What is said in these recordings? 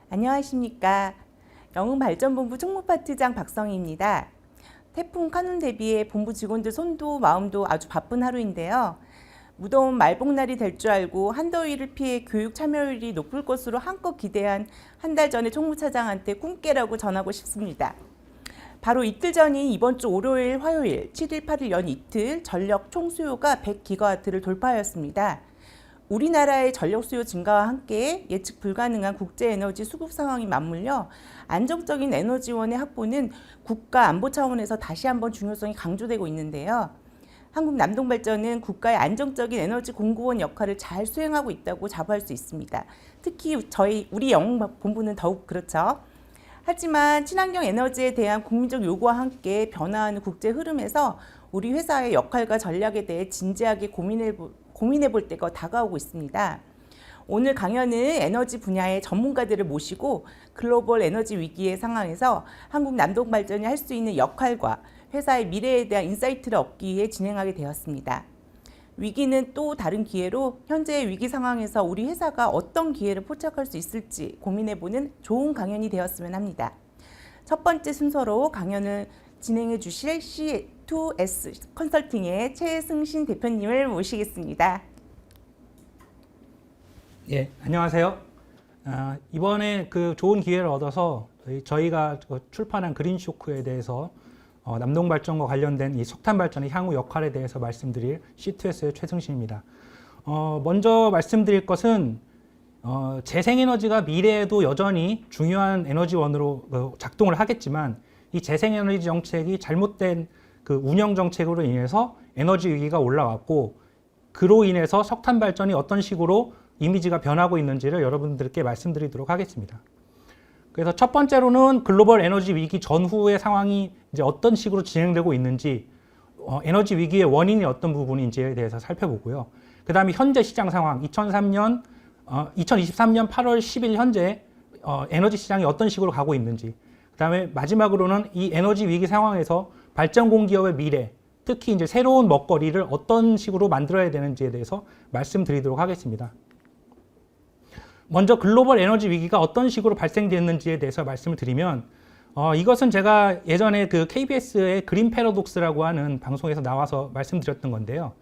안녕하십니까. 영흥발전본부 총무파트장 박성희입니다. 태풍 카눈 대비해 본부 직원들 손도 마음도 아주 바쁜 하루인데요. 무더운 말복날이 될 줄 알고 한더위를 피해 교육 참여율이 높을 것으로 한껏 기대한 한 달 전에 총무차장한테 꿈깨라고 전하고 싶습니다. 바로 이틀 전인 이번 주 월요일, 화요일 7일, 8일 연 이틀 전력 총수요가 100기가와트를 돌파하였습니다. 우리나라의 전력 수요 증가와 함께 예측 불가능한 국제 에너지 수급 상황이 맞물려 안정적인 에너지원의 확보는 국가 안보 차원에서 다시 한번 중요성이 강조되고 있는데요. 한국남동발전은 국가의 안정적인 에너지 공급원 역할을 잘 수행하고 있다고 자부할 수 있습니다. 특히 우리 영흥본부는 더욱 그렇죠. 하지만 친환경 에너지에 대한 국민적 요구와 함께 변화하는 국제 흐름에서 우리 회사의 역할과 전략에 대해 진지하게 고민해 볼 때가 다가오고 있습니다. 오늘 강연은 에너지 분야의 전문가들을 모시고 글로벌 에너지 위기의 상황에서 한국 남동발전이 할 수 있는 역할과 회사의 미래에 대한 인사이트를 얻기 위해 진행하게 되었습니다. 위기는 또 다른 기회로 현재의 위기 상황에서 우리 회사가 어떤 기회를 포착할 수 있을지 고민해보는 좋은 강연이 되었으면 합니다. 첫 번째 순서로 강연을 진행해 주실 C2S 컨설팅의 최승신 대표님을 모시겠습니다. 예, 안녕하세요. 이번에 그 좋은 기회를 얻어서 저희가 출판한 그린쇼크에 대해서 남동발전과 관련된 이 석탄발전의 향후 역할에 대해서 말씀드릴 C2S의 최승신입니다. 먼저 말씀드릴 것은 재생에너지가 미래에도 여전히 중요한 에너지원으로 작동을 하겠지만 이 재생에너지 정책이 잘못된 그 운영 정책으로 인해서 에너지 위기가 올라왔고 그로 인해서 석탄 발전이 어떤 식으로 이미지가 변하고 있는지를 여러분들께 말씀드리도록 하겠습니다. 그래서 첫 번째로는 글로벌 에너지 위기 전후의 상황이 이제 어떤 식으로 진행되고 있는지, 에너지 위기의 원인이 어떤 부분인지에 대해서 살펴보고요. 그 다음에 현재 시장 상황, 2023년 8월 10일 현재 에너지 시장이 어떤 식으로 가고 있는지, 그 다음에 마지막으로는 이 에너지 위기 상황에서 발전공 기업의 미래, 특히 이제 새로운 먹거리를 어떤 식으로 만들어야 되는지에 대해서 말씀드리도록 하겠습니다. 먼저 글로벌 에너지 위기가 어떤 식으로 발생됐는지에 대해서 말씀을 드리면 이것은 제가 예전에 그 KBS의 그린 패러독스라고 하는 방송에서 나와서 말씀드렸던 건데요.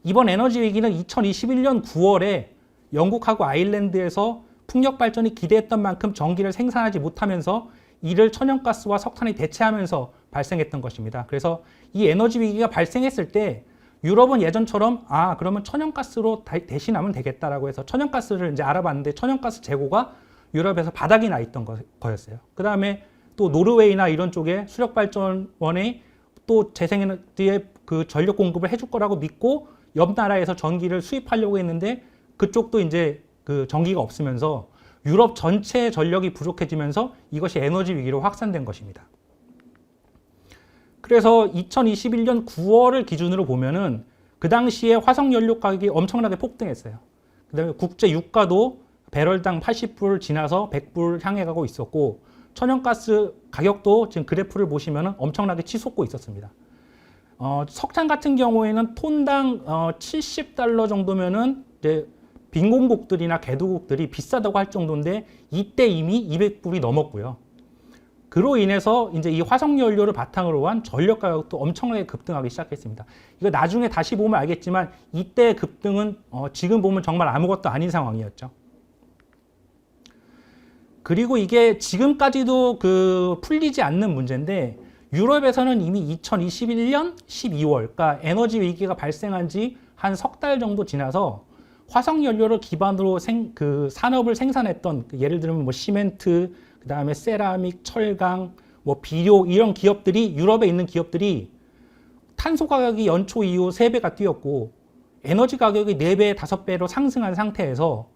이번 에너지 위기는 2021년 9월에 영국하고 아일랜드에서 풍력 발전이 기대했던 만큼 전기를 생산하지 못하면서 이를 천연가스와 석탄이 대체하면서 발생했던 것입니다. 그래서 이 에너지 위기가 발생했을 때 유럽은 예전처럼 그러면 천연가스로 대신하면 되겠다라고 해서 천연가스를 이제 알아봤는데 천연가스 재고가 유럽에서 바닥이 나 있던 거였어요. 그 다음에 또 노르웨이나 이런 쪽에 수력발전원에 또 재생에너지의 그 전력 공급을 해줄 거라고 믿고 옆 나라에서 전기를 수입하려고 했는데 그쪽도 이제 그 전기가 없으면서 유럽 전체 전력이 부족해지면서 이것이 에너지 위기로 확산된 것입니다. 그래서 2021년 9월을 기준으로 보면은 그 당시에 화석연료 가격이 엄청나게 폭등했어요. 그 다음에 국제 유가도 배럴당 80불 지나서 100불 향해 가고 있었고 천연가스 가격도 지금 그래프를 보시면은 엄청나게 치솟고 있었습니다. 석탄 같은 경우에는 톤당 70달러 정도면은 이제 빈공국들이나 개도국들이 비싸다고 할 정도인데 이때 이미 200불이 넘었고요. 그로 인해서 이제 이 화석연료를 바탕으로 한 전력 가격도 엄청나게 급등하기 시작했습니다. 이거 나중에 다시 보면 알겠지만 이때 급등은 지금 보면 정말 아무것도 아닌 상황이었죠. 그리고 이게 지금까지도 풀리지 않는 문제인데 유럽에서는 이미 2021년 12월, 그러니까 에너지 위기가 발생한 지 한 석 달 정도 지나서 화석연료를 기반으로 산업을 생산했던 예를 들면 뭐 시멘트, 그 다음에 세라믹, 철강, 뭐 비료 이런 기업들이 유럽에 있는 기업들이 탄소 가격이 연초 이후 3배가 뛰었고 에너지 가격이 4배, 5배로 상승한 상태에서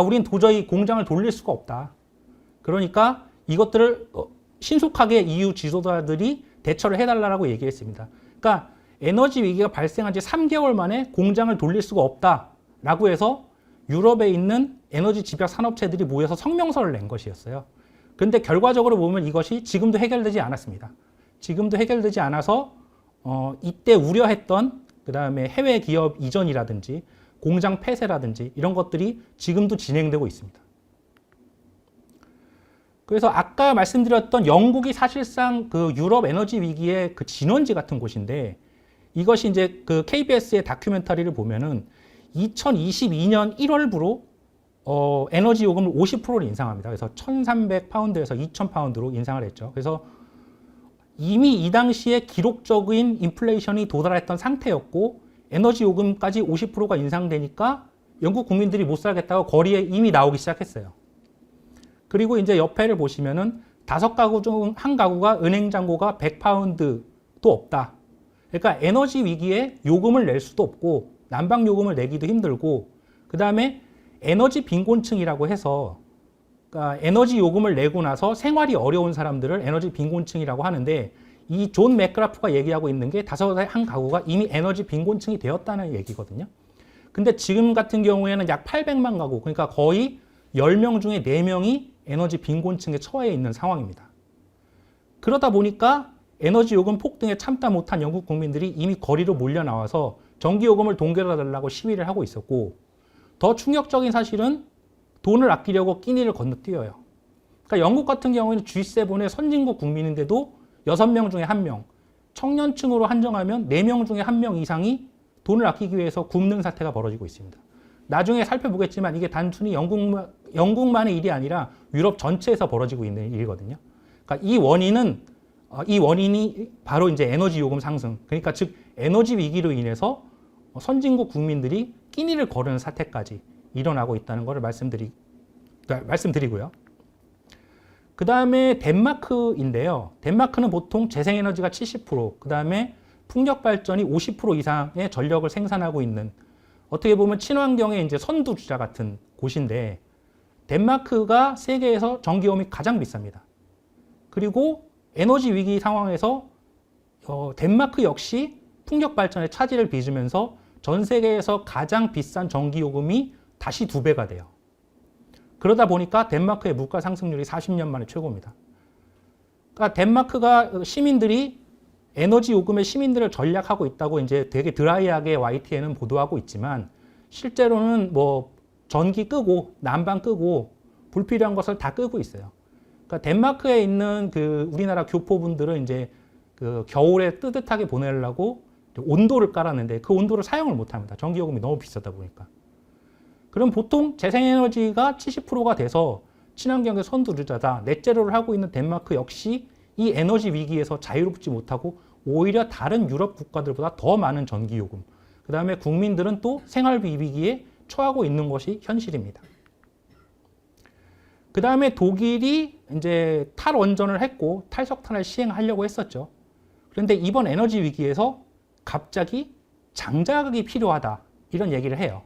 우린 도저히 공장을 돌릴 수가 없다. 그러니까 이것들을 신속하게 EU 지도자들이 대처를 해달라고 얘기했습니다. 그러니까 에너지 위기가 발생한 지 3개월 만에 공장을 돌릴 수가 없다라고 해서 유럽에 있는 에너지 집약 산업체들이 모여서 성명서를 낸 것이었어요. 그런데 결과적으로 보면 이것이 지금도 해결되지 않았습니다. 지금도 해결되지 않아서 이때 우려했던 그 다음에 해외 기업 이전이라든지 공장 폐쇄라든지 이런 것들이 지금도 진행되고 있습니다. 그래서 아까 말씀드렸던 영국이 사실상 그 유럽 에너지 위기의 그 진원지 같은 곳인데 이것이 이제 그 KBS의 다큐멘터리를 보면은 2022년 1월부로 에너지 요금을 50%를 인상합니다. 그래서 1,300파운드에서 2,000파운드로 인상을 했죠. 그래서 이미 이 당시에 기록적인 인플레이션이 도달했던 상태였고 에너지 요금까지 50%가 인상되니까 영국 국민들이 못 살겠다고 거리에 이미 나오기 시작했어요. 그리고 이제 옆에를 보시면은 5가구 중 1가구가 은행 잔고가 100파운드도 없다. 그러니까 에너지 위기에 요금을 낼 수도 없고 난방 요금을 내기도 힘들고 그 다음에 에너지 빈곤층이라고 해서 그러니까 에너지 요금을 내고 나서 생활이 어려운 사람들을 에너지 빈곤층이라고 하는데 이 존 맥그라프가 얘기하고 있는 게 1가구가 이미 에너지 빈곤층이 되었다는 얘기거든요. 근데 지금 같은 경우에는 약 800만 가구, 그러니까 거의 10명 중에 4명이 에너지 빈곤층에 처해 있는 상황입니다. 그러다 보니까 에너지 요금 폭등에 참다 못한 영국 국민들이 이미 거리로 몰려 나와서 전기요금을 동결해달라고 시위를 하고 있었고 더 충격적인 사실은 돈을 아끼려고 끼니를 건너뛰어요. 그러니까 영국 같은 경우에는 G7의 선진국 국민인데도 6명 중에 1명, 청년층으로 한정하면 4명 중에 1명 이상이 돈을 아끼기 위해서 굶는 사태가 벌어지고 있습니다. 나중에 살펴보겠지만 이게 단순히 영국만의 일이 아니라 유럽 전체에서 벌어지고 있는 일이거든요. 그러니까 이 원인이 바로 이제 에너지 요금 상승. 그러니까 즉 에너지 위기로 인해서 선진국 국민들이 끼니를 거르는 사태까지 일어나고 있다는 것을 말씀드리고요. 그 다음에 덴마크인데요. 덴마크는 보통 재생에너지가 70%, 그 다음에 풍력 발전이 50% 이상의 전력을 생산하고 있는 어떻게 보면 친환경의 이제 선두주자 같은 곳인데 덴마크가 세계에서 전기요금이 가장 비쌉니다. 그리고 에너지 위기 상황에서 덴마크 역시 풍력 발전에 차질을 빚으면서 전 세계에서 가장 비싼 전기요금이 다시 2배가 돼요. 그러다 보니까 덴마크의 물가 상승률이 40년 만에 최고입니다. 그러니까 덴마크가 시민들이 에너지 요금에 시민들을 전략하고 있다고 이제 되게 드라이하게 YTN은 보도하고 있지만 실제로는 뭐 전기 끄고 난방 끄고 불필요한 것을 다 끄고 있어요. 그러니까 덴마크에 있는 그 우리나라 교포분들은 이제 그 겨울에 뜨뜻하게 보내려고 온도를 깔았는데 그 온도를 사용을 못 합니다. 전기요금이 너무 비싸다 보니까. 그럼 보통 재생에너지가 70%가 돼서 친환경의 선두주자다. 넷제로를 하고 있는 덴마크 역시 이 에너지 위기에서 자유롭지 못하고 오히려 다른 유럽 국가들보다 더 많은 전기요금, 그 다음에 국민들은 또 생활비 위기에 처하고 있는 것이 현실입니다. 그 다음에 독일이 이제 탈원전을 했고 탈석탄을 시행하려고 했었죠. 그런데 이번 에너지 위기에서 갑자기 장작이 필요하다 이런 얘기를 해요.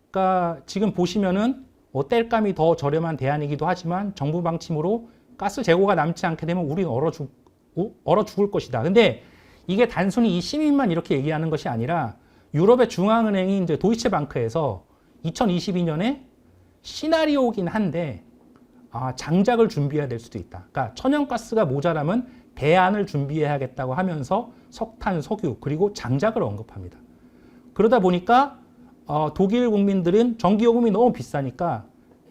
그러니까 지금 보시면은 뭐 땔감이 더 저렴한 대안이기도 하지만 정부 방침으로 가스 재고가 남지 않게 되면 우리는 얼어 죽을 것이다. 근데 이게 단순히 이 시민만 이렇게 얘기하는 것이 아니라 유럽의 중앙은행이 이제 도이체방크에서 2022년에 시나리오긴 한데 장작을 준비해야 될 수도 있다. 그러니까 천연가스가 모자라면 대안을 준비해야겠다고 하면서 석탄, 석유 그리고 장작을 언급합니다. 그러다 보니까 독일 국민들은 전기요금이 너무 비싸니까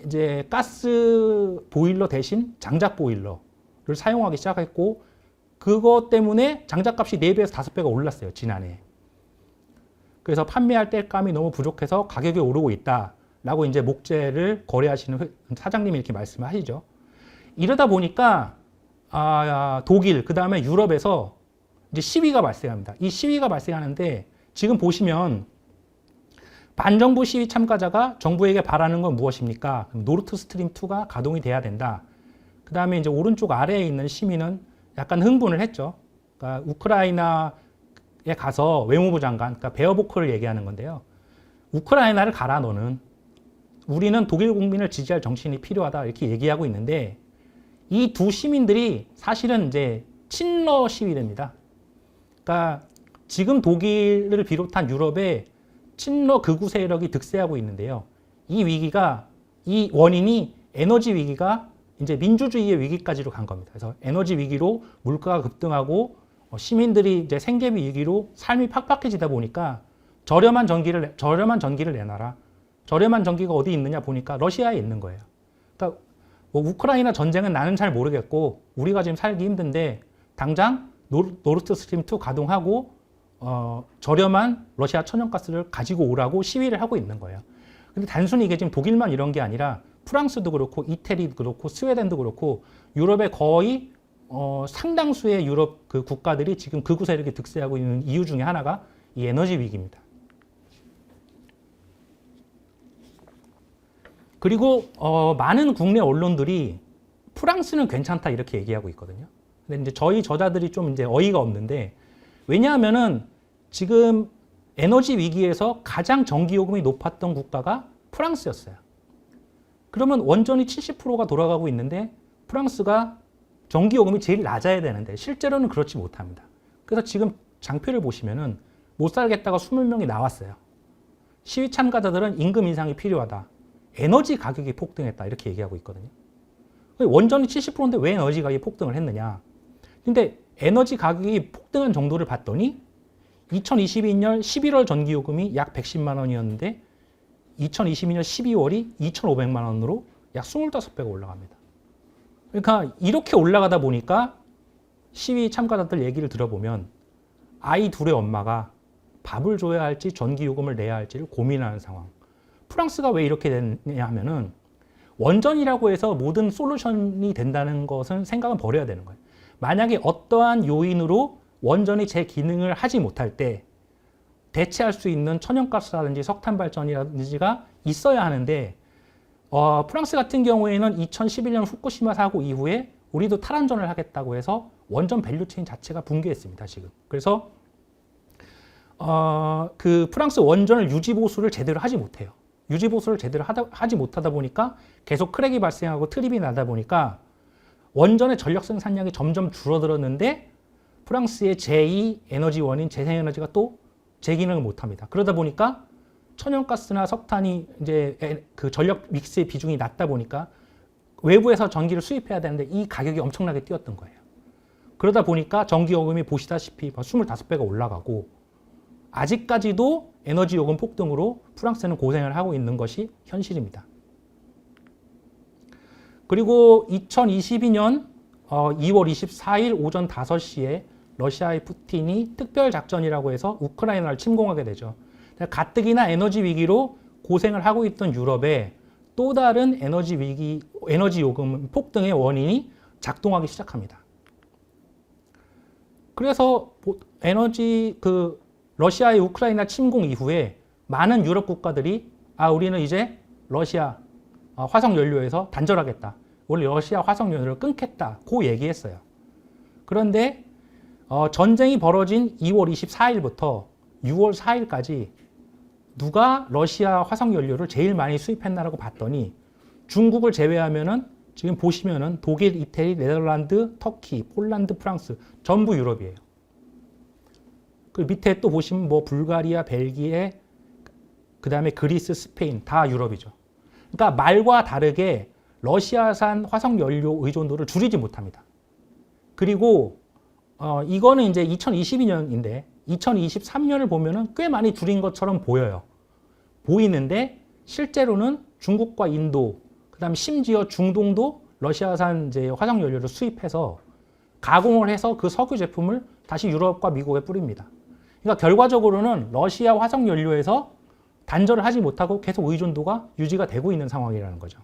이제 가스 보일러 대신 장작 보일러를 사용하기 시작했고 그것 때문에 장작값이 4배에서 5배가 올랐어요. 지난해. 그래서 판매할 땔감이 너무 부족해서 가격이 오르고 있다라고 이제 목재를 거래하시는 사장님이 이렇게 말씀을 하시죠. 이러다 보니까 독일 그 다음에 유럽에서 이제 시위가 발생합니다. 이 시위가 발생하는데 지금 보시면 반정부 시위 참가자가 정부에게 바라는 건 무엇입니까? 노르트 스트림 2가 가동이 돼야 된다. 그 다음에 이제 오른쪽 아래에 있는 시민은 약간 흥분을 했죠. 그러니까 우크라이나에 가서 외무부 장관, 그러니까 베어보크를 얘기하는 건데요. 우크라이나를 가라 너는. 우리는 독일 국민을 지지할 정신이 필요하다 이렇게 얘기하고 있는데 이 두 시민들이 사실은 이제 친러 시위대입니다. 그러니까 지금 독일을 비롯한 유럽에 친러 극우 세력이 득세하고 있는데요. 이 원인이 에너지 위기가 이제 민주주의의 위기까지로 간 겁니다. 그래서 에너지 위기로 물가가 급등하고 시민들이 이제 생계비 위기로 삶이 팍팍해지다 보니까 저렴한 전기를 내놔라. 저렴한 전기가 어디 있느냐 보니까 러시아에 있는 거예요. 그러니까 뭐 우크라이나 전쟁은 나는 잘 모르겠고 우리가 지금 살기 힘든데 당장 노르트 스트림 2 가동하고 저렴한 러시아 천연가스를 가지고 오라고 시위를 하고 있는 거예요. 근데 단순히 이게 지금 독일만 이런 게 아니라 프랑스도 그렇고 이태리도 그렇고 스웨덴도 그렇고 유럽의 거의 상당수의 유럽 그 국가들이 지금 극우 세력이 득세하고 있는 이유 중에 하나가 이 에너지 위기입니다. 그리고 많은 국내 언론들이 프랑스는 괜찮다 이렇게 얘기하고 있거든요. 근데 이제 저희 저자들이 좀 이제 어이가 없는데 왜냐하면은 지금 에너지 위기에서 가장 전기 요금이 높았던 국가가 프랑스였어요. 그러면 원전이 70%가 돌아가고 있는데 프랑스가 전기 요금이 제일 낮아야 되는데 실제로는 그렇지 못합니다. 그래서 지금 장표를 보시면은 못 살겠다가 20명이 나왔어요. 시위 참가자들은 임금 인상이 필요하다. 에너지 가격이 폭등했다. 이렇게 얘기하고 있거든요. 원전이 70%인데 왜 에너지 가격이 폭등을 했느냐. 근데 에너지 가격이 폭등한 정도를 봤더니 2022년 11월 전기요금이 약 110만 원이었는데 2022년 12월이 2,500만 원으로 약 25배가 올라갑니다. 그러니까 이렇게 올라가다 보니까 시위 참가자들 얘기를 들어보면 아이 둘의 엄마가 밥을 줘야 할지 전기요금을 내야 할지를 고민하는 상황. 프랑스가 왜 이렇게 됐냐 하면은 원전이라고 해서 모든 솔루션이 된다는 것은 생각은 버려야 되는 거예요. 만약에 어떠한 요인으로 원전이 제 기능을 하지 못할 때 대체할 수 있는 천연가스라든지 석탄 발전이라든지가 있어야 하는데 프랑스 같은 경우에는 2011년 후쿠시마 사고 이후에 우리도 탈원전을 하겠다고 해서 원전 밸류체인 자체가 붕괴했습니다. 지금. 그래서 그 프랑스 원전을 유지보수를 제대로 하지 못해요. 유지보수를 제대로 하지 못하다 보니까 계속 크랙이 발생하고 트립이 나다 보니까 원전의 전력 생산량이 점점 줄어들었는데 프랑스의 제2 에너지원인 재생에너지가 또 재기능을 못합니다. 그러다 보니까 천연가스나 석탄이 이제 그 전력 믹스의 비중이 낮다 보니까 외부에서 전기를 수입해야 되는데 이 가격이 엄청나게 뛰었던 거예요. 그러다 보니까 전기요금이 보시다시피 25배가 올라가고 아직까지도 에너지요금 폭등으로 프랑스는 고생을 하고 있는 것이 현실입니다. 그리고 2022년 2월 24일 오전 5시에 러시아의 푸틴이 특별작전이라고 해서 우크라이나를 침공하게 되죠. 가뜩이나 에너지 위기로 고생을 하고 있던 유럽에 또 다른 에너지 위기, 에너지 요금 폭등의 원인이 작동하기 시작합니다. 그래서 러시아의 우크라이나 침공 이후에 많은 유럽 국가들이 우리는 이제 러시아 화석 연료에서 단절하겠다. 원래 러시아 화석 연료를 끊겠다. 고 얘기했어요. 그런데 전쟁이 벌어진 2월 24일부터 6월 4일까지 누가 러시아 화석 연료를 제일 많이 수입했나라고 봤더니 중국을 제외하면은 지금 보시면은 독일, 이태리, 네덜란드, 터키, 폴란드, 프랑스 전부 유럽이에요. 그 밑에 또 보시면 뭐 불가리아, 벨기에, 그 다음에 그리스, 스페인 다 유럽이죠. 그러니까 말과 다르게 러시아산 화석 연료 의존도를 줄이지 못합니다. 그리고 이거는 이제 2022년인데 2023년을 보면은 꽤 많이 줄인 것처럼 보이는데 실제로는 중국과 인도, 그다음 심지어 중동도 러시아산 이제 화석 연료를 수입해서 가공을 해서 그 석유 제품을 다시 유럽과 미국에 뿌립니다. 그러니까 결과적으로는 러시아 화석 연료에서 단절을 하지 못하고 계속 의존도가 유지가 되고 있는 상황이라는 거죠.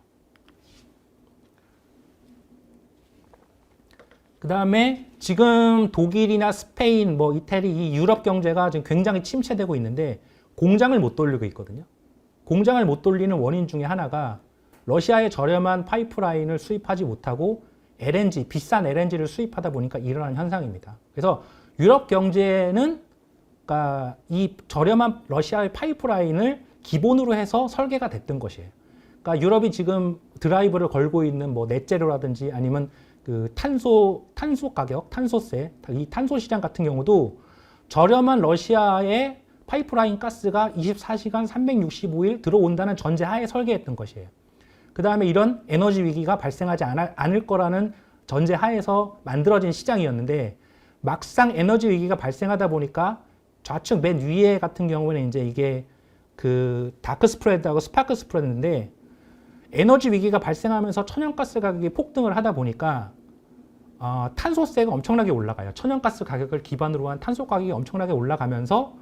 그 다음에 지금 독일이나 스페인, 뭐 이태리, 이 유럽 경제가 지금 굉장히 침체되고 있는데 공장을 못 돌리고 있거든요. 공장을 못 돌리는 원인 중에 하나가 러시아의 저렴한 파이프라인을 수입하지 못하고 LNG, 비싼 LNG를 수입하다 보니까 일어나는 현상입니다. 그래서 유럽 경제는 그러니까 이 저렴한 러시아의 파이프라인을 기본으로 해서 설계가 됐던 것이에요. 그러니까 유럽이 지금 드라이브를 걸고 있는 뭐 넷제로라든지 아니면 그 탄소 가격, 탄소세, 이 탄소 시장 같은 경우도 저렴한 러시아의 파이프라인 가스가 24시간 365일 들어온다는 전제하에 설계했던 것이에요. 그 다음에 이런 에너지 위기가 발생하지 않을 거라는 전제하에서 만들어진 시장이었는데 막상 에너지 위기가 발생하다 보니까 좌측 맨 위에 같은 경우는 이제 이게 그 다크 스프레드하고 스파크 스프레드인데 에너지 위기가 발생하면서 천연가스 가격이 폭등을 하다 보니까 탄소세가 엄청나게 올라가요. 천연가스 가격을 기반으로 한 탄소 가격이 엄청나게 올라가면서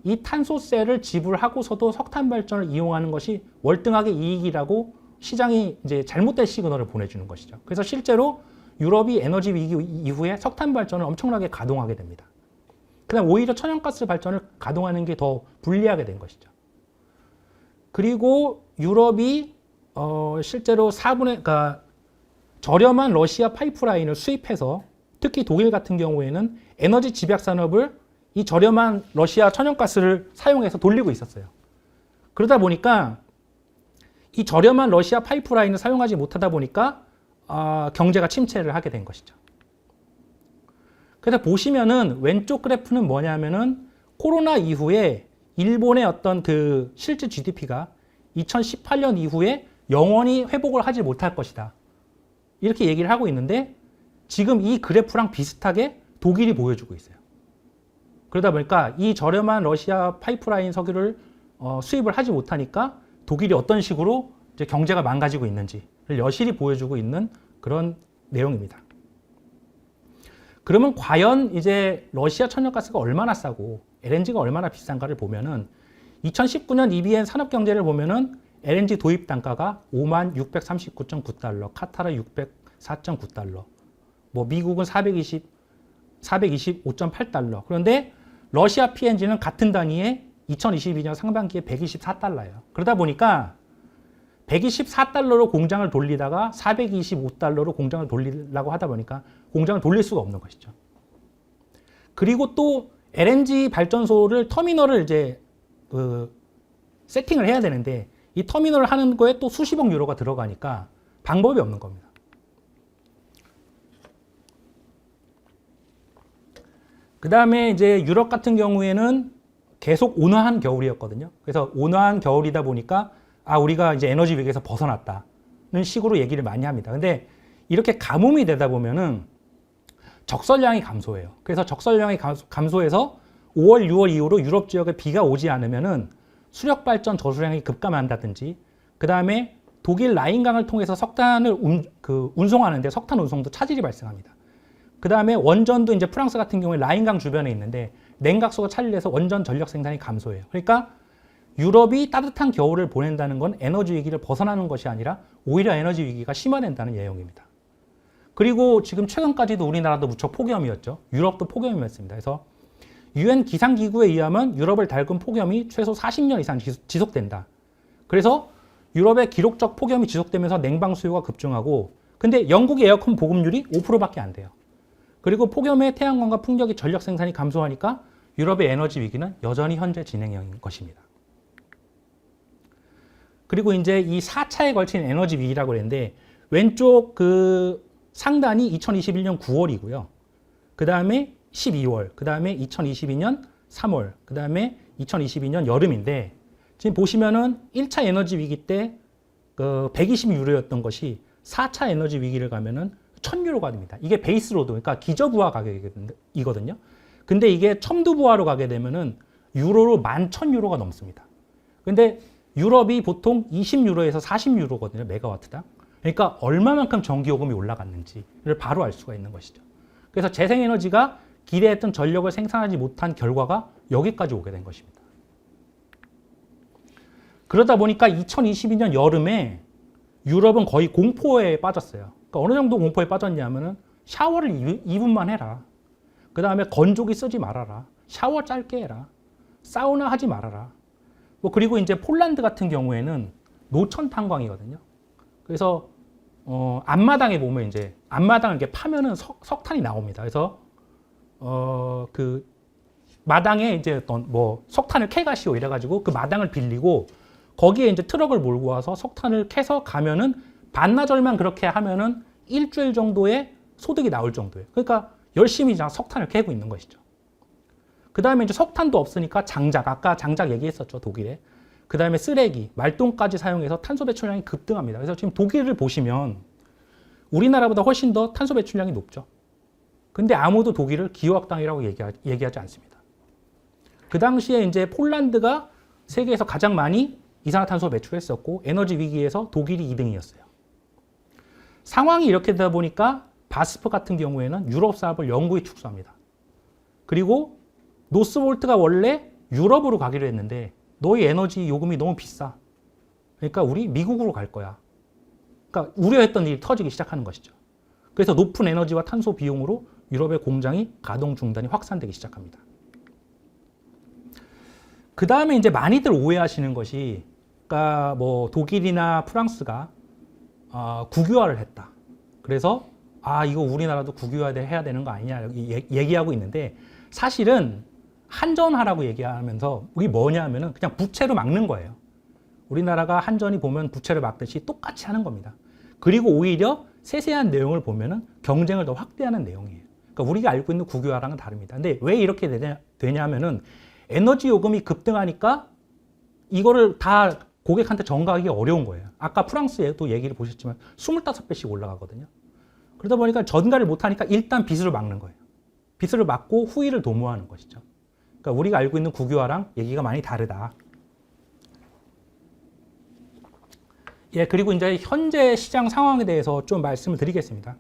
이 탄소세를 지불하고서도 석탄 발전을 이용하는 것이 월등하게 이익이라고 시장이 이제 잘못된 시그널을 보내주는 것이죠. 그래서 실제로 유럽이 에너지 위기 이후에 석탄 발전을 엄청나게 가동하게 됩니다. 그다음 오히려 천연가스 발전을 가동하는 게 더 불리하게 된 것이죠. 그리고 유럽이 실제로 그러니까 저렴한 러시아 파이프라인을 수입해서 특히 독일 같은 경우에는 에너지 집약 산업을 이 저렴한 러시아 천연가스를 사용해서 돌리고 있었어요. 그러다 보니까 이 저렴한 러시아 파이프라인을 사용하지 못하다 보니까 경제가 침체를 하게 된 것이죠. 그래서 보시면은 왼쪽 그래프는 뭐냐면은 코로나 이후에 일본의 어떤 그 실질 GDP가 2018년 이후에 영원히 회복을 하지 못할 것이다. 이렇게 얘기를 하고 있는데 지금 이 그래프랑 비슷하게 독일이 보여주고 있어요. 그러다 보니까 이 저렴한 러시아 파이프라인 석유를 수입을 하지 못하니까 독일이 어떤 식으로 이제 경제가 망가지고 있는지를 여실히 보여주고 있는 그런 내용입니다. 그러면 과연 이제 러시아 천연가스가 얼마나 싸고 LNG가 얼마나 비싼가를 보면은 2019년 EBN 산업경제를 보면은 LNG 도입 단가가 5639.9달러, 카타르 604.9달러, 뭐 미국은 425.8달러. 그런데 러시아 PNG는 같은 단위에 2022년 상반기에 124달러예요. 그러다 보니까 124달러로 공장을 돌리다가 425달러로 공장을 돌리려고 하다 보니까 공장을 돌릴 수가 없는 것이죠. 그리고 또 LNG 발전소를 터미널을 이제 세팅을 해야 되는데 이 터미널을 하는 거에 또 수십억 유로가 들어가니까 방법이 없는 겁니다. 그 다음에 이제 유럽 같은 경우에는 계속 온화한 겨울이었거든요. 그래서 온화한 겨울이다 보니까 우리가 이제 에너지 위기에서 벗어났다는 식으로 얘기를 많이 합니다. 근데 이렇게 가뭄이 되다 보면은 적설량이 감소해요. 그래서 적설량이 감소해서 5월, 6월 이후로 유럽 지역에 비가 오지 않으면은 수력 발전 저수량이 급감한다든지, 그 다음에 독일 라인강을 통해서 석탄을 운송하는데 석탄 운송도 차질이 발생합니다. 그 다음에 원전도 이제 프랑스 같은 경우에 라인강 주변에 있는데 냉각수가 차질해서 원전 전력 생산이 감소해요. 그러니까 유럽이 따뜻한 겨울을 보낸다는 건 에너지 위기를 벗어나는 것이 아니라 오히려 에너지 위기가 심화된다는 내용입니다. 그리고 지금 최근까지도 우리나라도 무척 폭염이었죠. 유럽도 폭염이었습니다. 그래서 UN 기상기구에 의하면 유럽을 닳은 폭염이 최소 40년 이상 지속된다. 그래서 유럽의 기록적 폭염이 지속되면서 냉방 수요가 급증하고, 근데 영국의 에어컨 보급률이 5%밖에 안 돼요. 그리고 폭염에 태양광과 풍력의 전력 생산이 감소하니까 유럽의 에너지 위기는 여전히 현재 진행형인 것입니다. 그리고 이제 이 4차에 걸친 에너지 위기라고 했는데 왼쪽 그 상단이 2021년 9월이고요. 그 다음에 12월, 그 다음에 2022년 3월, 그 다음에 2022년 여름인데 지금 보시면은 1차 에너지 위기 때 120유로였던 것이 4차 에너지 위기를 가면은 1000유로가 됩니다. 이게 베이스로드, 그러니까 기저부하 가격이거든요. 근데 이게 첨두부하로 가게 되면은 유로로 11,000유로가 넘습니다. 근데 유럽이 보통 20유로에서 40유로거든요, 메가와트당. 그러니까 얼마만큼 전기요금이 올라갔는지를 바로 알 수가 있는 것이죠. 그래서 재생에너지가 기대했던 전력을 생산하지 못한 결과가 여기까지 오게 된 것입니다. 그러다 보니까 2022년 여름에 유럽은 거의 공포에 빠졌어요. 그러니까 어느 정도 공포에 빠졌냐면은 샤워를 2분만 해라. 그 다음에 건조기 쓰지 말아라. 샤워 짧게 해라. 사우나 하지 말아라. 그리고 이제 폴란드 같은 경우에는 노천 탄광이거든요. 그래서 앞마당에 보면 이제 앞마당을 이렇게 파면은 석탄이 나옵니다. 그래서 그 마당에 이제 어떤 뭐 석탄을 캐가시오 이래가지고 그 마당을 빌리고 거기에 이제 트럭을 몰고 와서 석탄을 캐서 가면은 반나절만 그렇게 하면은 일주일 정도의 소득이 나올 정도예요. 그러니까 열심히 석탄을 캐고 있는 것이죠. 그 다음에 이제 석탄도 없으니까 장작, 아까 장작 얘기했었죠, 독일에. 그 다음에 쓰레기, 말똥까지 사용해서 탄소 배출량이 급등합니다. 그래서 지금 독일을 보시면 우리나라보다 훨씬 더 탄소 배출량이 높죠. 근데 아무도 독일을 기후악당이라고 얘기하지 않습니다. 그 당시에 이제 폴란드가 세계에서 가장 많이 이산화탄소 매출했었고 에너지 위기에서 독일이 2등이었어요. 상황이 이렇게 되다 보니까 바스프 같은 경우에는 유럽 사업을 영구히 축소합니다. 그리고 노스볼트가 원래 유럽으로 가기로 했는데 너희 에너지 요금이 너무 비싸. 그러니까 우리 미국으로 갈 거야. 그러니까 우려했던 일이 터지기 시작하는 것이죠. 그래서 높은 에너지와 탄소 비용으로 유럽의 공장이 가동 중단이 확산되기 시작합니다. 그 다음에 이제 많이들 오해하시는 것이, 그러니까 뭐 독일이나 프랑스가 국유화를 했다. 그래서 이거 우리나라도 국유화해야 되는 거 아니냐 얘기하고 있는데, 사실은 한전하라고 얘기하면서 이게 뭐냐면은 그냥 부채로 막는 거예요. 우리나라가 한전이 보면 부채를 막듯이 똑같이 하는 겁니다. 그리고 오히려 세세한 내용을 보면은 경쟁을 더 확대하는 내용이에요. 그러니까 우리가 알고 있는 국유화랑은 다릅니다. 근데 왜 이렇게 되냐면은 에너지 요금이 급등하니까 이거를 다 고객한테 전가하기 어려운 거예요. 아까 프랑스에도 얘기를 보셨지만 25배씩 올라가거든요. 그러다 보니까 전가를 못하니까 일단 빚으로 막는 거예요. 빚으로 막고 후위를 도모하는 것이죠. 그러니까 우리가 알고 있는 국유화랑 얘기가 많이 다르다. 예, 그리고 이제 현재 시장 상황에 대해서 좀 말씀을 드리겠습니다.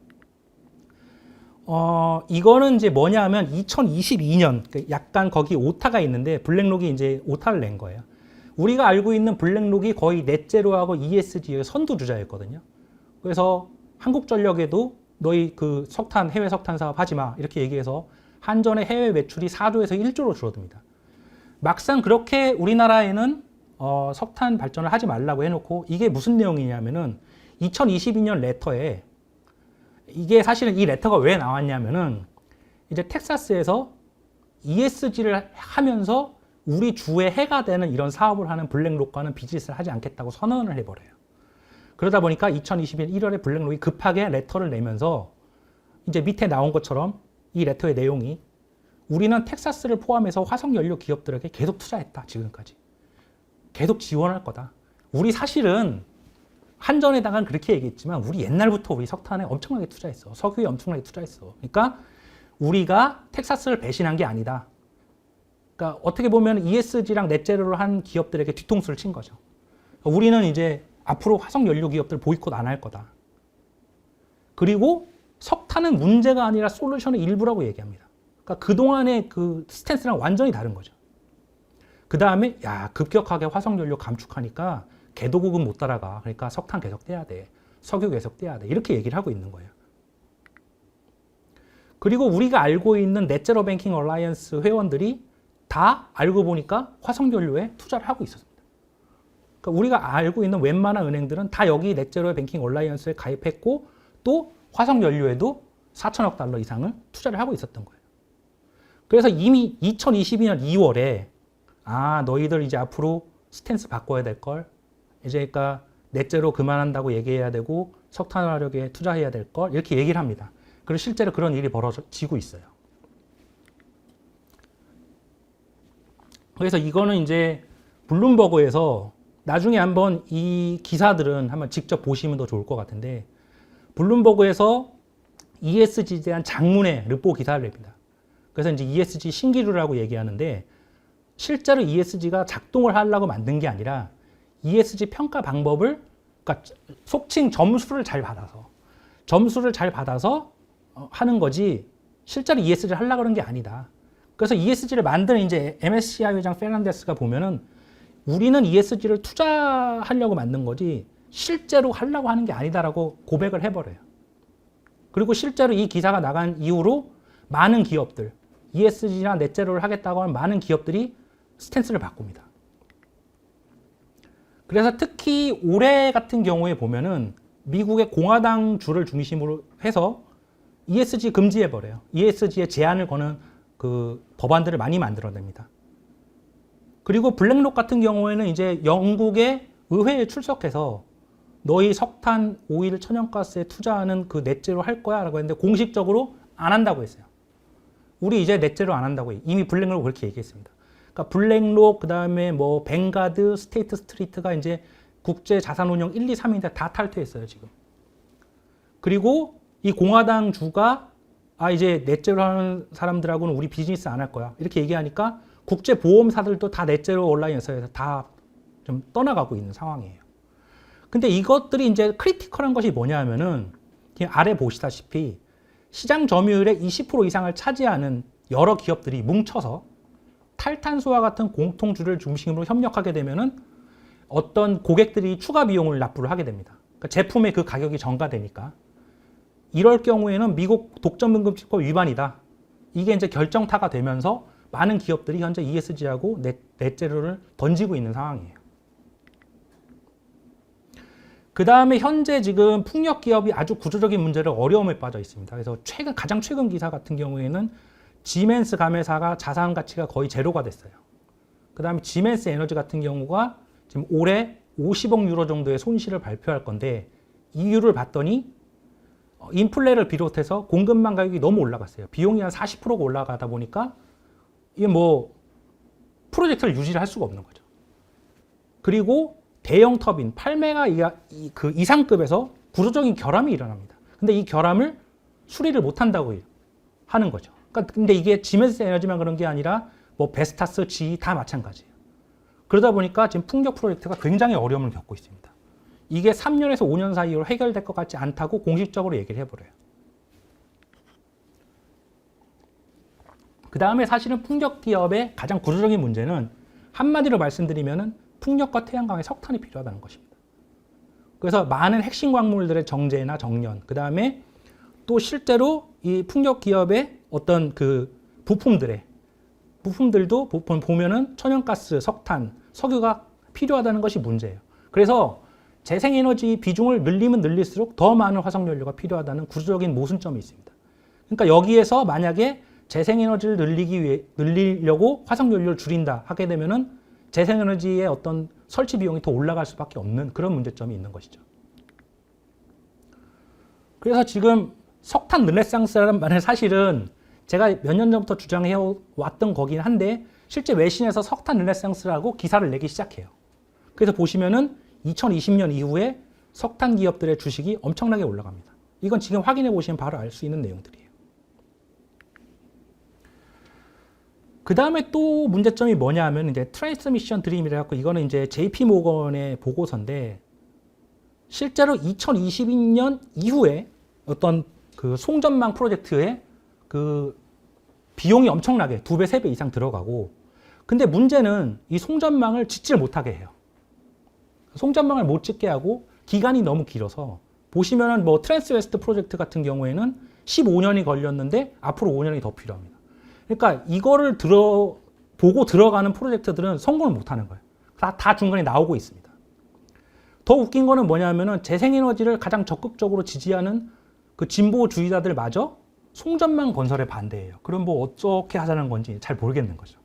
이거는 이제 뭐냐 하면 2022년, 약간 거기 오타가 있는데 블랙록이 이제 오타를 낸 거예요. 우리가 알고 있는 블랙록이 거의 넷제로하고 ESG의 선두주자였거든요. 그래서 한국전력에도 너희 그 석탄, 해외 석탄 사업 하지 마. 이렇게 얘기해서 한전의 해외 매출이 4조에서 1조로 줄어듭니다. 막상 그렇게 우리나라에는 석탄 발전을 하지 말라고 해놓고 이게 무슨 내용이냐면은 2022년 레터에 이게 사실은 이 레터가 왜 나왔냐면은 이제 텍사스에서 ESG를 하면서 우리 주에 해가 되는 이런 사업을 하는 블랙록과는 비즈니스를 하지 않겠다고 선언을 해버려요. 그러다 보니까 2021년 1월에 블랙록이 급하게 레터를 내면서 이제 밑에 나온 것처럼 이 레터의 내용이 우리는 텍사스를 포함해서 화석연료 기업들에게 계속 투자했다. 지금까지. 계속 지원할 거다. 우리 사실은 한전에다가는 그렇게 얘기했지만 우리 옛날부터 우리 석탄에 엄청나게 투자했어. 석유에 엄청나게 투자했어. 그러니까 우리가 텍사스를 배신한 게 아니다. 그러니까 어떻게 보면 ESG랑 넷제로를 한 기업들에게 뒤통수를 친 거죠. 그러니까 우리는 이제 앞으로 화석연료 기업들 보이콧 안 할 거다. 그리고 석탄은 문제가 아니라 솔루션의 일부라고 얘기합니다. 그러니까 그동안의 그 스탠스랑 완전히 다른 거죠. 그 다음에 급격하게 화석연료 감축하니까 개도국은 못 따라가. 그러니까 석탄 계속 떼야 돼. 석유 계속 떼야 돼. 이렇게 얘기를 하고 있는 거예요. 그리고 우리가 알고 있는 넷제로 뱅킹 얼라이언스 회원들이 다 알고 보니까 화석연료에 투자를 하고 있었습니다. 그러니까 우리가 알고 있는 웬만한 은행들은 다 여기 넷제로 뱅킹 얼라이언스에 가입했고 또 화석연료에도 4천억 달러 이상을 투자를 하고 있었던 거예요. 그래서 이미 2022년 2월에 너희들 이제 앞으로 스탠스 바꿔야 될 걸. 이제 그러니까 넷제로 그만한다고 얘기해야 되고 석탄 화력에 투자해야 될 걸. 이렇게 얘기를 합니다. 그리고 실제로 그런 일이 벌어지고 있어요. 그래서 이거는 이제 블룸버그에서 나중에 한번 이 기사들은 한번 직접 보시면 더 좋을 것 같은데 블룸버그에서 ESG에 대한 장문의 르포 기사를 냅니다. 그래서 이제 ESG 신기루라고 얘기하는데 실제로 ESG가 작동을 하려고 만든 게 아니라 ESG 평가 방법을 그러니까 속칭 점수를 잘 받아서 하는 거지 실제로 ESG를 하려고 그런 게 아니다. 그래서 ESG를 만든 이제 MSCI 회장 페르난데스가 보면은 우리는 ESG를 투자하려고 만든 거지 실제로 하려고 하는 게 아니다라고 고백을 해버려요. 그리고 실제로 이 기사가 나간 이후로 많은 기업들 ESG나 넷제로를 하겠다고 하는 많은 기업들이 스탠스를 바꿉니다. 그래서 특히 올해 같은 경우에 보면은 미국의 공화당 주를 중심으로 해서 ESG 금지해버려요. ESG에 제한을 거는 그 법안들을 많이 만들어냅니다. 그리고 블랙록 같은 경우에는 이제 영국의 의회에 출석해서 너희 석탄, 오일, 천연가스에 투자하는 그 넷제로 할 거야 라고 했는데 공식적으로 안 한다고 했어요. 우리 이제 넷제로 안 한다고 이미 블랙록 그렇게 얘기했습니다. 그러니까 블랙록, 그 다음에 뭐 뱅가드, 스테이트 스트리트가 이제 국제 자산운용 1, 2, 3인데 다 탈퇴했어요, 지금. 그리고 이 공화당 주가 이제 넷제로 하는 사람들하고는 우리 비즈니스 안 할 거야. 이렇게 얘기하니까 국제 보험사들도 다 넷제로 온라인에서 다 좀 떠나가고 있는 상황이에요. 근데 이것들이 이제 크리티컬한 것이 뭐냐면은 아래 보시다시피 시장 점유율의 20% 이상을 차지하는 여러 기업들이 뭉쳐서 탈탄소와 같은 공통주를 중심으로 협력하게 되면은 어떤 고객들이 추가 비용을 납부를 하게 됩니다. 그러니까 제품의 그 가격이 전가되니까. 이럴 경우에는 미국 독점금지법 위반이다. 이게 이제 결정타가 되면서 많은 기업들이 현재 ESG하고 넷제로를 던지고 있는 상황이에요. 그 다음에 현재 지금 풍력 기업이 아주 구조적인 문제를 어려움에 빠져 있습니다. 그래서 가장 최근 기사 같은 경우에는 지멘스 가매사가 자산 가치가 거의 제로가 됐어요. 그 다음에 지멘스 에너지 같은 경우가 지금 올해 50억 유로 정도의 손실을 발표할 건데 이유를 봤더니 인플레를 비롯해서 공급망 가격이 너무 올라갔어요. 비용이 한 40%가 올라가다 보니까 이게 뭐 프로젝트를 유지를 할 수가 없는 거죠. 그리고 대형 터빈 8메가 그 이상급에서 구조적인 결함이 일어납니다. 근데 이 결함을 수리를 못 한다고 하는 거죠. 그러니까 근데 이게 지멘스 에너지만 그런 게 아니라 뭐 베스타스, GE 다 마찬가지예요. 그러다 보니까 지금 풍력 프로젝트가 굉장히 어려움을 겪고 있습니다. 이게 3년에서 5년 사이로 해결될 것 같지 않다고 공식적으로 얘기를 해버려요. 그 다음에 사실은 풍력 기업의 가장 구조적인 문제는 한마디로 말씀드리면은 풍력과 태양광에 석탄이 필요하다는 것입니다. 그래서 많은 핵심 광물들의 정제나 정련, 그 다음에 또 실제로 이 풍력 기업의 어떤 그 부품들도 보면은 천연가스, 석탄, 석유가 필요하다는 것이 문제예요. 그래서 재생에너지 비중을 늘리면 늘릴수록 더 많은 화석연료가 필요하다는 구조적인 모순점이 있습니다. 그러니까 여기에서 만약에 재생에너지를 늘리려고 화석연료를 줄인다 하게 되면은 재생에너지의 어떤 설치 비용이 더 올라갈 수밖에 없는 그런 문제점이 있는 것이죠. 그래서 지금 석탄 르네상스라는 말은 사실은 제가 몇 년 전부터 주장해 왔던 거긴 한데 실제 외신에서 석탄 르네상스라고 기사를 내기 시작해요. 그래서 보시면은 2020년 이후에 석탄 기업들의 주식이 엄청나게 올라갑니다. 이건 지금 확인해 보시면 바로 알 수 있는 내용들이에요. 그 다음에 또 문제점이 뭐냐 하면 이제 트랜스미션 드림이라 갖고 이거는 이제 JP 모건의 보고서인데 실제로 2022년 이후에 어떤 그 송전망 프로젝트에 그 비용이 엄청나게 2배, 3배 이상 들어가고 근데 문제는 이 송전망을 짓지를 못하게 해요. 송전망을 못 짓게 하고 기간이 너무 길어서 보시면은 뭐 트랜스웨스트 프로젝트 같은 경우에는 15년이 걸렸는데 앞으로 5년이 더 필요합니다. 그러니까 이거를 보고 들어가는 프로젝트들은 성공을 못 하는 거예요. 다 중간에 나오고 있습니다. 더 웃긴 거는 뭐냐면은 재생에너지를 가장 적극적으로 지지하는 그 진보주의자들마저 송전망 건설에 반대해요. 그럼 뭐 어떻게 하자는 건지 잘 모르겠는 거죠.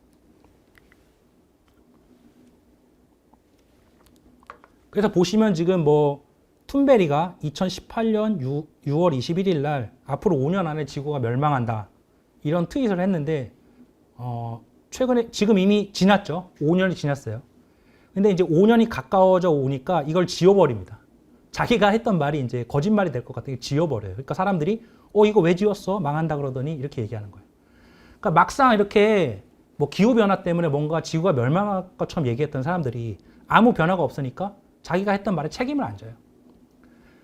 그래서 보시면 지금 뭐 툰베리가 2018년 6월 21일 날 앞으로 5년 안에 지구가 멸망한다. 이런 트윗을 했는데 최근에 지금 이미 지났죠. 5년이 지났어요. 근데 이제 5년이 가까워져 오니까 이걸 지워버립니다. 자기가 했던 말이 이제 거짓말이 될 것 같으니까 지워버려요. 그러니까 사람들이 이거 왜 지웠어? 망한다 그러더니 이렇게 얘기하는 거예요. 그러니까 막상 이렇게 뭐 기후변화 때문에 뭔가 지구가 멸망할 것처럼 얘기했던 사람들이 아무 변화가 없으니까 자기가 했던 말에 책임을 안 져요.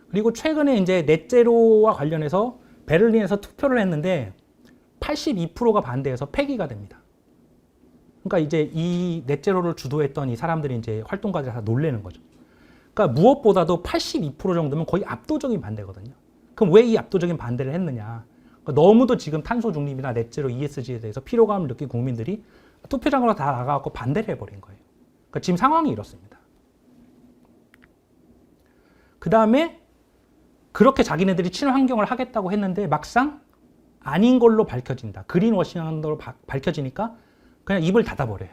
그리고 최근에 이제 넷제로와 관련해서 베를린에서 투표를 했는데 82%가 반대해서 폐기가 됩니다. 그러니까 이제 이 넷제로를 주도했던 이 사람들이 이제 활동가들이 다 놀래는 거죠. 그러니까 무엇보다도 82% 정도면 거의 압도적인 반대거든요. 그럼 왜 이 압도적인 반대를 했느냐? 그러니까 너무도 지금 탄소 중립이나 넷제로 ESG에 대해서 피로감을 느낀 국민들이 투표장으로 다 나가고 반대를 해버린 거예요. 그러니까 지금 상황이 이렇습니다. 그 다음에 그렇게 자기네들이 친환경을 하겠다고 했는데 막상 아닌 걸로 밝혀진다. 그린워싱한 걸로 밝혀지니까 그냥 입을 닫아버려요.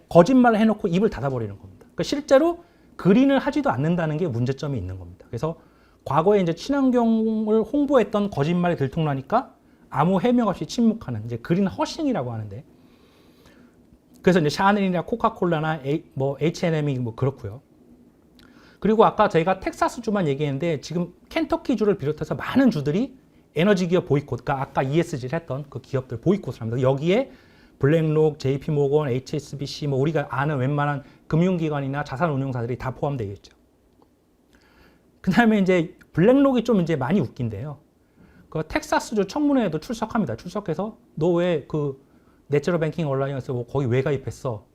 거짓말을 해놓고 입을 닫아버리는 겁니다. 그러니까 실제로 그린을 하지도 않는다는 게 문제점이 있는 겁니다. 그래서 과거에 이제 친환경을 홍보했던 거짓말이 들통나니까 아무 해명 없이 침묵하는 이제 그린 허싱이라고 하는데 그래서 이제 샤넬이나 코카콜라나 뭐 H&M이 뭐 그렇고요. 그리고 아까 저희가 텍사스주만 얘기했는데 지금 켄터키주를 비롯해서 많은 주들이 에너지 기업 보이콧, 그러니까 아까 ESG를 했던 그 기업들 보이콧을 합니다. 여기에 블랙록, JP모건, HSBC 뭐 우리가 아는 웬만한 금융기관이나 자산운용사들이 다 포함되어 있죠. 그다음에 이제 블랙록이 좀 이제 많이 웃긴데요. 그 텍사스주 청문회에도 출석합니다. 출석해서 너 왜 그 내추럴 뱅킹 얼라이언스 뭐 거기 왜 가입했어?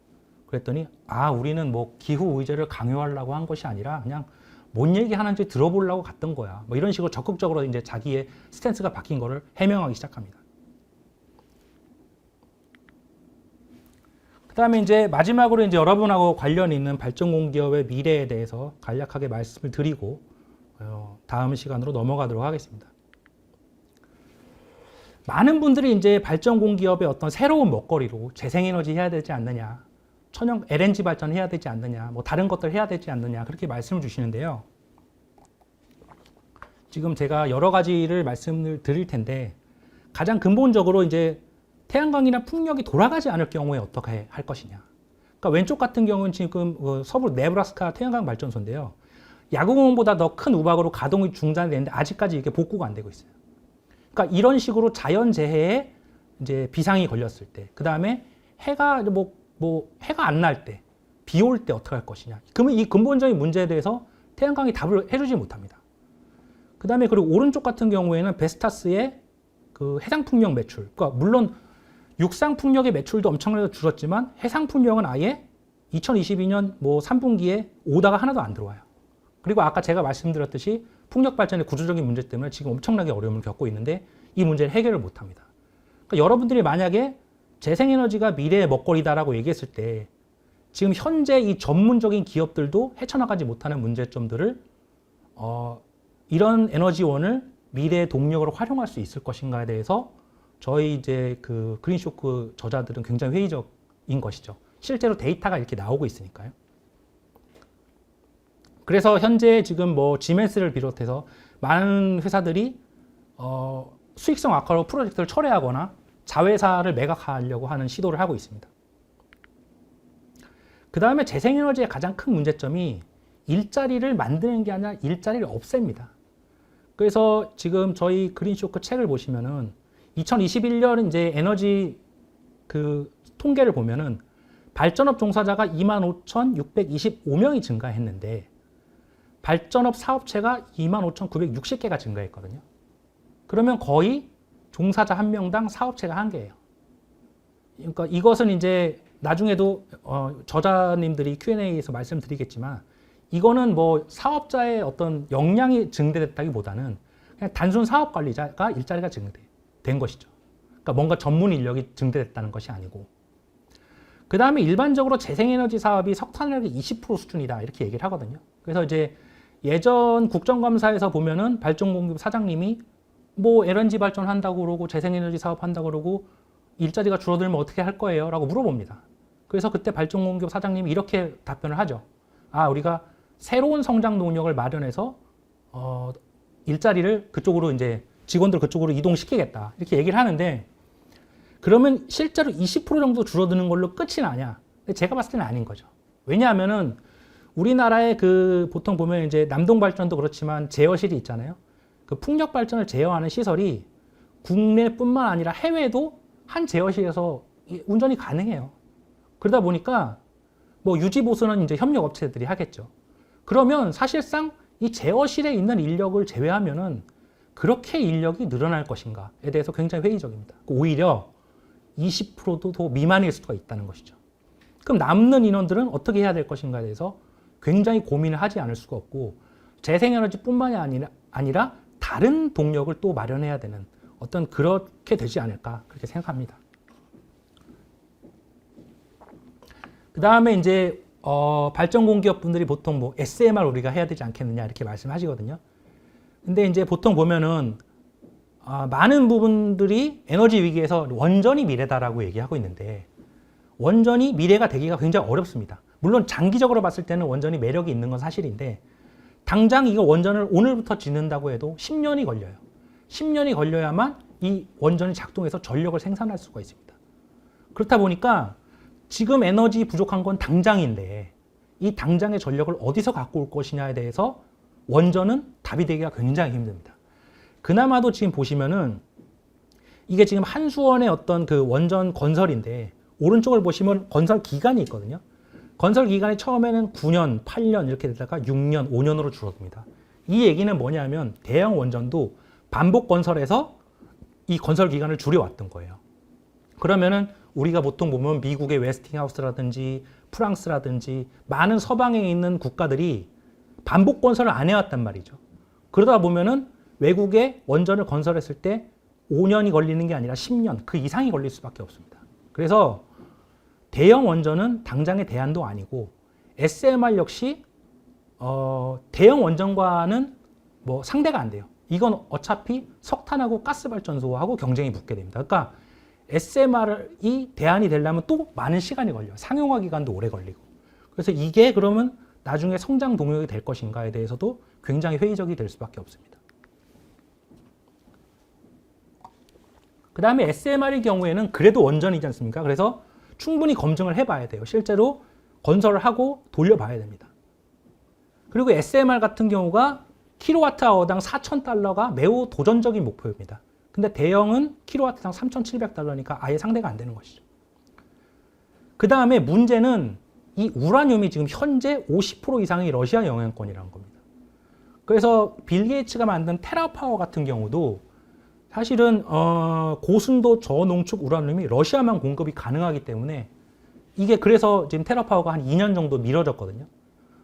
그랬더니 우리는 뭐 기후 의제를 강요하려고 한 것이 아니라 그냥 뭔 얘기하는지 들어보려고 갔던 거야. 뭐 이런 식으로 적극적으로 이제 자기의 스탠스가 바뀐 거를 해명하기 시작합니다. 그다음에 이제 마지막으로 이제 여러분하고 관련 있는 발전공기업의 미래에 대해서 간략하게 말씀을 드리고 다음 시간으로 넘어가도록 하겠습니다. 많은 분들이 이제 발전공기업의 어떤 새로운 먹거리로 재생에너지 해야 되지 않느냐, 천연 LNG 발전해야 되지 않느냐, 뭐 다른 것들 해야 되지 않느냐 그렇게 말씀을 주시는데요. 지금 제가 여러 가지를 말씀을 드릴 텐데 가장 근본적으로 이제 태양광이나 풍력이 돌아가지 않을 경우에 어떻게 할 것이냐. 그러니까 왼쪽 같은 경우는 지금 서부 네브라스카 태양광 발전소인데요. 야구공원보다 더 큰 우박으로 가동이 중단되는데 아직까지 이게 복구가 안 되고 있어요. 그러니까 이런 식으로 자연재해에 이제 비상이 걸렸을 때, 그 다음에 해가 해가 안 날 때, 비 올 때 어떻게 할 것이냐. 그러면 이 근본적인 문제에 대해서 태양광이 답을 해주지 못합니다. 그 다음에 그리고 오른쪽 같은 경우에는 베스타스의 그 해상 풍력 매출. 그러니까 물론 육상 풍력의 매출도 엄청나게 줄었지만 해상 풍력은 아예 2022년 뭐 3분기에 오다가 하나도 안 들어와요. 그리고 아까 제가 말씀드렸듯이 풍력 발전의 구조적인 문제 때문에 지금 엄청나게 어려움을 겪고 있는데 이 문제를 해결을 못 합니다. 그러니까 여러분들이 만약에 재생에너지가 미래의 먹거리다라고 얘기했을 때 지금 현재 이 전문적인 기업들도 헤쳐나가지 못하는 문제점들을 이런 에너지원을 미래의 동력으로 활용할 수 있을 것인가에 대해서 저희 이제 그 그린쇼크 저자들은 굉장히 회의적인 것이죠. 실제로 데이터가 이렇게 나오고 있으니까요. 그래서 현재 지금 뭐 지멘스를 비롯해서 많은 회사들이 수익성 악화로 프로젝트를 철회하거나 자회사를 매각하려고 하는 시도를 하고 있습니다. 그 다음에 재생에너지의 가장 큰 문제점이 일자리를 만드는 게 아니라 일자리를 없앱니다. 그래서 지금 저희 그린쇼크 책을 보시면은 2021년 이제 에너지 그 통계를 보면은 발전업 종사자가 25,625명이 증가했는데 발전업 사업체가 25,960개가 증가했거든요. 그러면 거의 종사자 1명당 사업체가 1개예요. 그러니까 이것은 이제 나중에도 저자님들이 Q&A에서 말씀드리겠지만 이거는 뭐 사업자의 어떤 역량이 증대됐다기보다는 그냥 단순 사업 관리자가 일자리가 증대된 것이죠. 그러니까 뭔가 전문 인력이 증대됐다는 것이 아니고. 그 다음에 일반적으로 재생에너지 사업이 석탄화력의 20% 수준이다 이렇게 얘기를 하거든요. 그래서 이제 예전 국정감사에서 보면은 발전공기업 사장님이 뭐 LNG 발전한다고 그러고 재생에너지 사업한다고 그러고 일자리가 줄어들면 어떻게 할 거예요? 라고 물어봅니다. 그래서 그때 발전공기업 사장님이 이렇게 답변을 하죠. 우리가 새로운 성장 동력을 마련해서 일자리를 그쪽으로 이제 직원들 그쪽으로 이동시키겠다 이렇게 얘기를 하는데 그러면 실제로 20% 정도 줄어드는 걸로 끝이 나냐? 제가 봤을 때는 아닌 거죠. 왜냐하면은 우리나라의 그 보통 보면 이제 남동 발전도 그렇지만 제어실이 있잖아요. 그 풍력 발전을 제어하는 시설이 국내뿐만 아니라 해외도 한 제어실에서 운전이 가능해요. 그러다 보니까 뭐 유지 보수는 이제 협력 업체들이 하겠죠. 그러면 사실상 이 제어실에 있는 인력을 제외하면은 그렇게 인력이 늘어날 것인가에 대해서 굉장히 회의적입니다. 오히려 20%도 더 미만일 수가 있다는 것이죠. 그럼 남는 인원들은 어떻게 해야 될 것인가에 대해서 굉장히 고민을 하지 않을 수가 없고 재생에너지뿐만이 아니라 다른 동력을 또 마련해야 되는 어떤 그렇게 되지 않을까 그렇게 생각합니다. 그 다음에 이제 발전 공기업 분들이 보통 뭐 SMR 우리가 해야 되지 않겠느냐 이렇게 말씀하시거든요. 근데 이제 보통 보면은 많은 부분들이 에너지 위기에서 원전이 미래다라고 얘기하고 있는데 원전이 미래가 되기가 굉장히 어렵습니다. 물론 장기적으로 봤을 때는 원전이 매력이 있는 건 사실인데 당장 이거 원전을 오늘부터 짓는다고 해도 10년이 걸려요. 10년이 걸려야만 이 원전이 작동해서 전력을 생산할 수가 있습니다. 그렇다 보니까 지금 에너지 부족한 건 당장인데 이 당장의 전력을 어디서 갖고 올 것이냐에 대해서 원전은 답이 되기가 굉장히 힘듭니다. 그나마도 지금 보시면은 이게 지금 한수원의 어떤 그 원전 건설인데 오른쪽을 보시면 건설 기간이 있거든요. 건설 기간이 처음에는 9년, 8년 이렇게 되다가 6년, 5년으로 줄어듭니다. 이 얘기는 뭐냐면 대형 원전도 반복 건설해서 이 건설 기간을 줄여왔던 거예요. 그러면은 우리가 보통 보면 미국의 웨스팅하우스라든지 프랑스라든지 많은 서방에 있는 국가들이 반복 건설을 안 해왔단 말이죠. 그러다 보면은 외국의 원전을 건설했을 때 5년이 걸리는 게 아니라 10년, 그 이상이 걸릴 수밖에 없습니다. 그래서 대형 원전은 당장의 대안도 아니고 SMR 역시 대형 원전과는 뭐 상대가 안 돼요. 이건 어차피 석탄하고 가스발전소하고 경쟁이 붙게 됩니다. 그러니까 SMR이 대안이 되려면 또 많은 시간이 걸려요. 상용화 기간도 오래 걸리고. 그래서 이게 그러면 나중에 성장 동력이 될 것인가에 대해서도 굉장히 회의적이 될 수밖에 없습니다. 그 다음에 SMR의 경우에는 그래도 원전이지 않습니까? 그래서 충분히 검증을 해봐야 돼요. 실제로 건설을 하고 돌려봐야 됩니다. 그리고 SMR 같은 경우가 킬로와트아워당 4,000달러가 매우 도전적인 목표입니다. 근데 대형은 킬로와트당 3,700달러니까 아예 상대가 안 되는 것이죠. 그 다음에 문제는 이 우라늄이 지금 현재 50% 이상이 러시아 영향권이라는 겁니다. 그래서 빌 게이츠가 만든 테라파워 같은 경우도 사실은 고순도 저농축 우라늄이 러시아만 공급이 가능하기 때문에 이게 그래서 지금 테라파워가 한 2년 정도 미뤄졌거든요.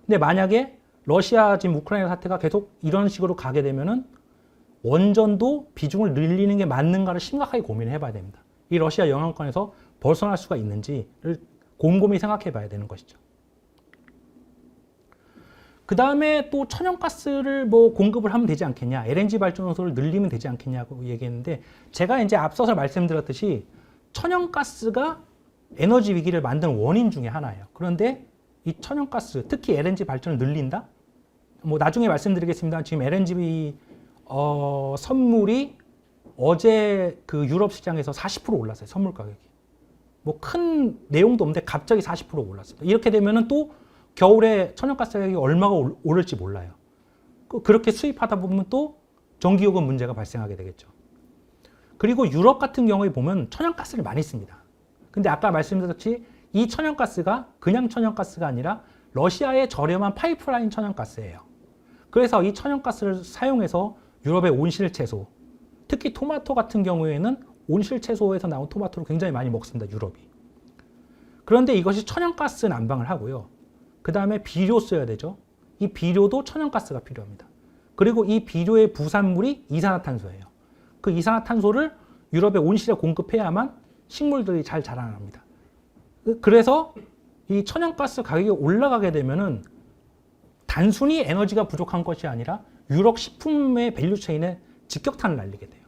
근데 만약에 러시아 지금 우크라이나 사태가 계속 이런 식으로 가게 되면은 원전도 비중을 늘리는 게 맞는가를 심각하게 고민을 해봐야 됩니다. 이 러시아 영향권에서 벗어날 수가 있는지를 곰곰이 생각해 봐야 되는 것이죠. 그 다음에 또 천연가스를 뭐 공급을 하면 되지 않겠냐, LNG 발전소를 늘리면 되지 않겠냐고 얘기했는데, 제가 이제 앞서서 말씀드렸듯이 천연가스가 에너지 위기를 만드는 원인 중에 하나예요. 그런데 이 천연가스, 특히 LNG 발전을 늘린다? 뭐 나중에 말씀드리겠습니다. 지금 LNG 선물이 어제 그 유럽 시장에서 40% 올랐어요. 선물 가격이. 뭐 큰 내용도 없는데 갑자기 40% 올랐습니다. 이렇게 되면은 또 겨울에 천연가스 가격이 얼마가 오를지 몰라요. 그렇게 수입하다 보면 또 전기요금 문제가 발생하게 되겠죠. 그리고 유럽 같은 경우에 보면 천연가스를 많이 씁니다. 근데 아까 말씀드렸듯이 이 천연가스가 그냥 천연가스가 아니라 러시아의 저렴한 파이프라인 천연가스예요. 그래서 이 천연가스를 사용해서 유럽의 온실 채소, 특히 토마토 같은 경우에는 온실 채소에서 나온 토마토를 굉장히 많이 먹습니다, 유럽이. 그런데 이것이 천연가스 난방을 하고요. 그 다음에 비료 써야 되죠. 이 비료도 천연가스가 필요합니다. 그리고 이 비료의 부산물이 이산화탄소예요. 그 이산화탄소를 유럽의 온실에 공급해야만 식물들이 잘 자라납니다. 그래서 이 천연가스 가격이 올라가게 되면은 단순히 에너지가 부족한 것이 아니라 유럽 식품의 밸류체인에 직격탄을 날리게 돼요.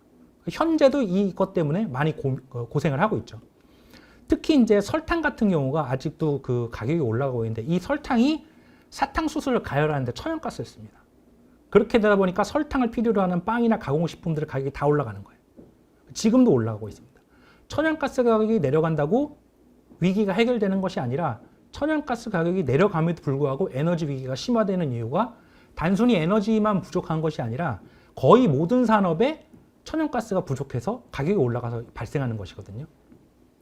현재도 이것 때문에 많이 고생을 하고 있죠. 특히 이제 설탕 같은 경우가 아직도 그 가격이 올라가고 있는데, 이 설탕이 사탕수수를 가열하는데 천연가스를 씁니다. 그렇게 되다 보니까 설탕을 필요로 하는 빵이나 가공식품들의 가격이 다 올라가는 거예요. 지금도 올라가고 있습니다. 천연가스 가격이 내려간다고 위기가 해결되는 것이 아니라 천연가스 가격이 내려감에도 불구하고 에너지 위기가 심화되는 이유가 단순히 에너지만 부족한 것이 아니라 거의 모든 산업에 천연가스가 부족해서 가격이 올라가서 발생하는 것이거든요.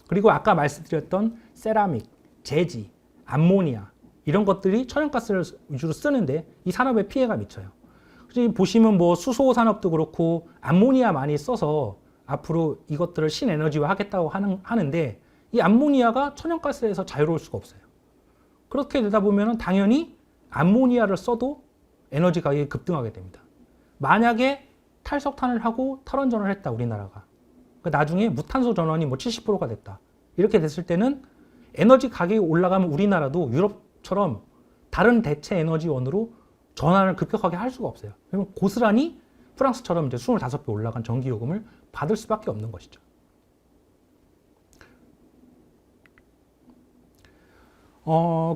그리고 아까 말씀드렸던 세라믹, 제지, 암모니아 이런 것들이 천연가스를 위주로 쓰는데 이 산업에 피해가 미쳐요. 그래서 보시면 뭐 수소 산업도 그렇고 암모니아 많이 써서 앞으로 이것들을 신에너지화 하겠다고 하는데, 이 암모니아가 천연가스에서 자유로울 수가 없어요. 그렇게 되다 보면 당연히 암모니아를 써도 에너지 가격이 급등하게 됩니다. 만약에 탈석탄을 하고 탈원전을 했다, 우리나라가. 나중에 무탄소 전원이 뭐 70%가 됐다. 이렇게 됐을 때는 에너지 가격이 올라가면 우리나라도 유럽처럼 다른 대체 에너지원으로 전환을 급격하게 할 수가 없어요. 그러면 고스란히 프랑스처럼 이제 25배 올라간 전기요금을 받을 수밖에 없는 것이죠.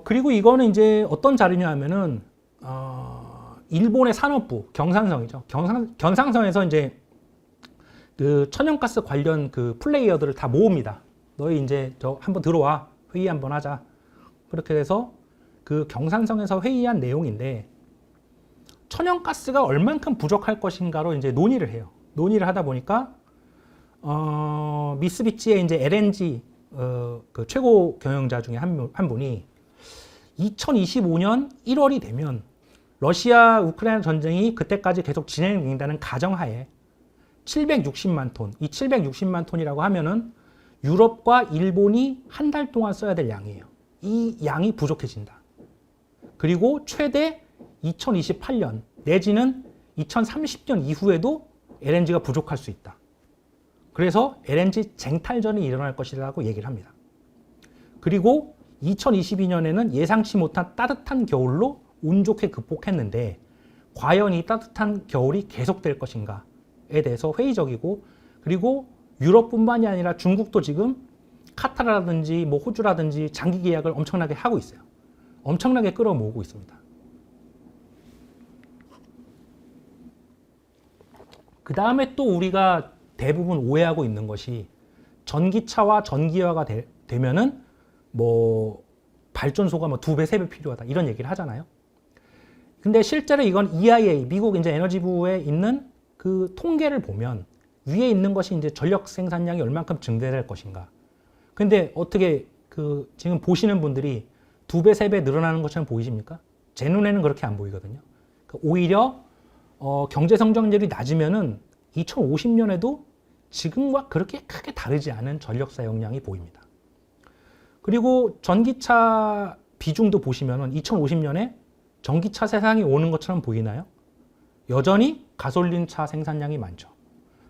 그리고 이거는 이제 어떤 자료냐 하면은, 일본의 산업부, 경산성이죠. 경상성에서 이제 그 천연가스 관련 그 플레이어들을 다 모읍니다. 너희 이제 저 한번 들어와. 회의 한번 하자. 그렇게 돼서 그 경산성에서 회의한 내용인데, 천연가스가 얼만큼 부족할 것인가로 이제 논의를 해요. 논의를 하다 보니까, 미쓰비시의 이제 LNG 그 최고 경영자 중에 한 분이 2025년 1월이 되면 러시아 우크라이나 전쟁이 그때까지 계속 진행된다는 가정하에 760만 톤, 이 760만 톤이라고 하면은 유럽과 일본이 한 달 동안 써야 될 양이에요. 이 양이 부족해진다. 그리고 최대 2028년 내지는 2030년 이후에도 LNG가 부족할 수 있다. 그래서 LNG 쟁탈전이 일어날 것이라고 얘기를 합니다. 그리고 2022년에는 예상치 못한 따뜻한 겨울로 운 좋게 극복했는데 과연 이 따뜻한 겨울이 계속될 것인가에 대해서 회의적이고, 그리고 유럽뿐만이 아니라 중국도 지금 카타르라든지 뭐 호주라든지 장기 계약을 엄청나게 하고 있어요. 엄청나게 끌어모으고 있습니다. 그 다음에 또 우리가 대부분 오해하고 있는 것이 전기차와 전기화가 되면은 뭐 발전소가 뭐 2배, 3배 필요하다 이런 얘기를 하잖아요. 근데 실제로 이건 EIA, 미국 이제 에너지부에 있는 그 통계를 보면 위에 있는 것이 이제 전력 생산량이 얼만큼 증대될 것인가. 근데 어떻게 그 지금 보시는 분들이 2배, 3배 늘어나는 것처럼 보이십니까? 제 눈에는 그렇게 안 보이거든요. 오히려 경제 성장률이 낮으면은 2050년에도 지금과 그렇게 크게 다르지 않은 전력 사용량이 보입니다. 그리고 전기차 비중도 보시면은 2050년에 전기차 세상이 오는 것처럼 보이나요? 여전히 가솔린 차 생산량이 많죠.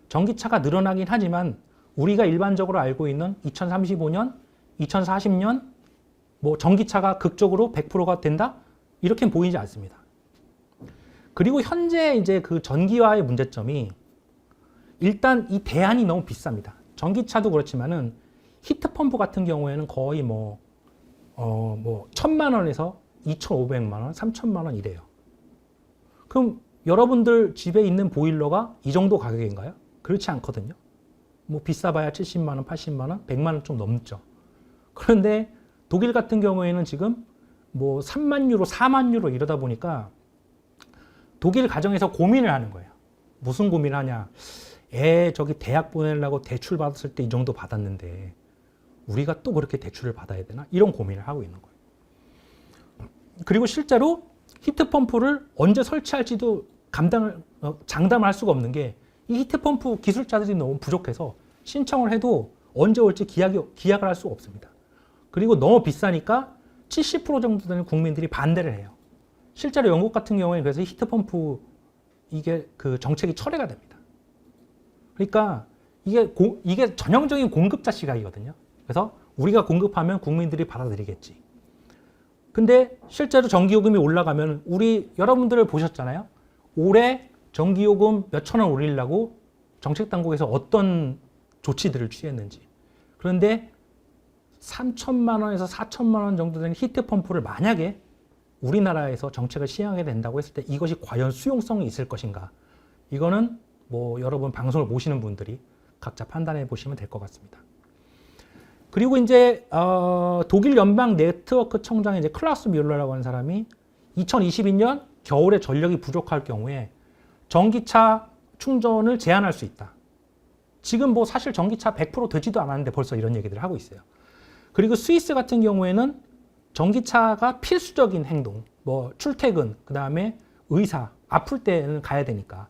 전기차가 늘어나긴 하지만 우리가 일반적으로 알고 있는 2035년, 2040년 뭐 전기차가 극적으로 100%가 된다? 이렇게는 보이지 않습니다. 그리고 현재 이제 그 전기화의 문제점이 일단 이 대안이 너무 비쌉니다. 전기차도 그렇지만은 히트펌프 같은 경우에는 거의 뭐 1,000만 원에서 2,500만 원, 3,000만 원 이래요. 그럼 여러분들 집에 있는 보일러가 이 정도 가격인가요? 그렇지 않거든요. 뭐 비싸봐야 70만 원, 80만 원, 100만 원 좀 넘죠. 그런데 독일 같은 경우에는 지금 뭐 3만 유로, 4만 유로 이러다 보니까 독일 가정에서 고민을 하는 거예요. 무슨 고민을 하냐? 저기 대학 보내려고 대출 받았을 때 이 정도 받았는데 우리가 또 그렇게 대출을 받아야 되나? 이런 고민을 하고 있는 거예요. 그리고 실제로 히트펌프를 언제 설치할지도 장담을 할 수가 없는 게 이 히트펌프 기술자들이 너무 부족해서 신청을 해도 언제 올지 기약을 할 수가 없습니다. 그리고 너무 비싸니까 70% 정도 되는 국민들이 반대를 해요. 실제로 영국 같은 경우에 그래서 히트펌프 이게 그 정책이 철회가 됩니다. 그러니까 이게 전형적인 공급자 시각이거든요. 그래서 우리가 공급하면 국민들이 받아들이겠지. 근데 실제로 전기요금이 올라가면 여러분들을 보셨잖아요. 올해 전기요금 몇천 원 올리려고 정책당국에서 어떤 조치들을 취했는지. 그런데 3천만 원에서 4천만 원 정도 되는 히트펌프를 만약에 우리나라에서 정책을 시행하게 된다고 했을 때 이것이 과연 수용성이 있을 것인가? 이거는 뭐 여러분 방송을 보시는 분들이 각자 판단해 보시면 될 것 같습니다. 그리고 이제 독일 연방 네트워크 청장의 이제 클라우스 뮬러라고 하는 사람이 2022년 겨울에 전력이 부족할 경우에 전기차 충전을 제한할 수 있다. 지금 뭐 사실 전기차 100% 되지도 않았는데 벌써 이런 얘기들을 하고 있어요. 그리고 스위스 같은 경우에는 전기차가 필수적인 행동, 뭐 출퇴근, 그 다음에 의사, 아플 때는 가야 되니까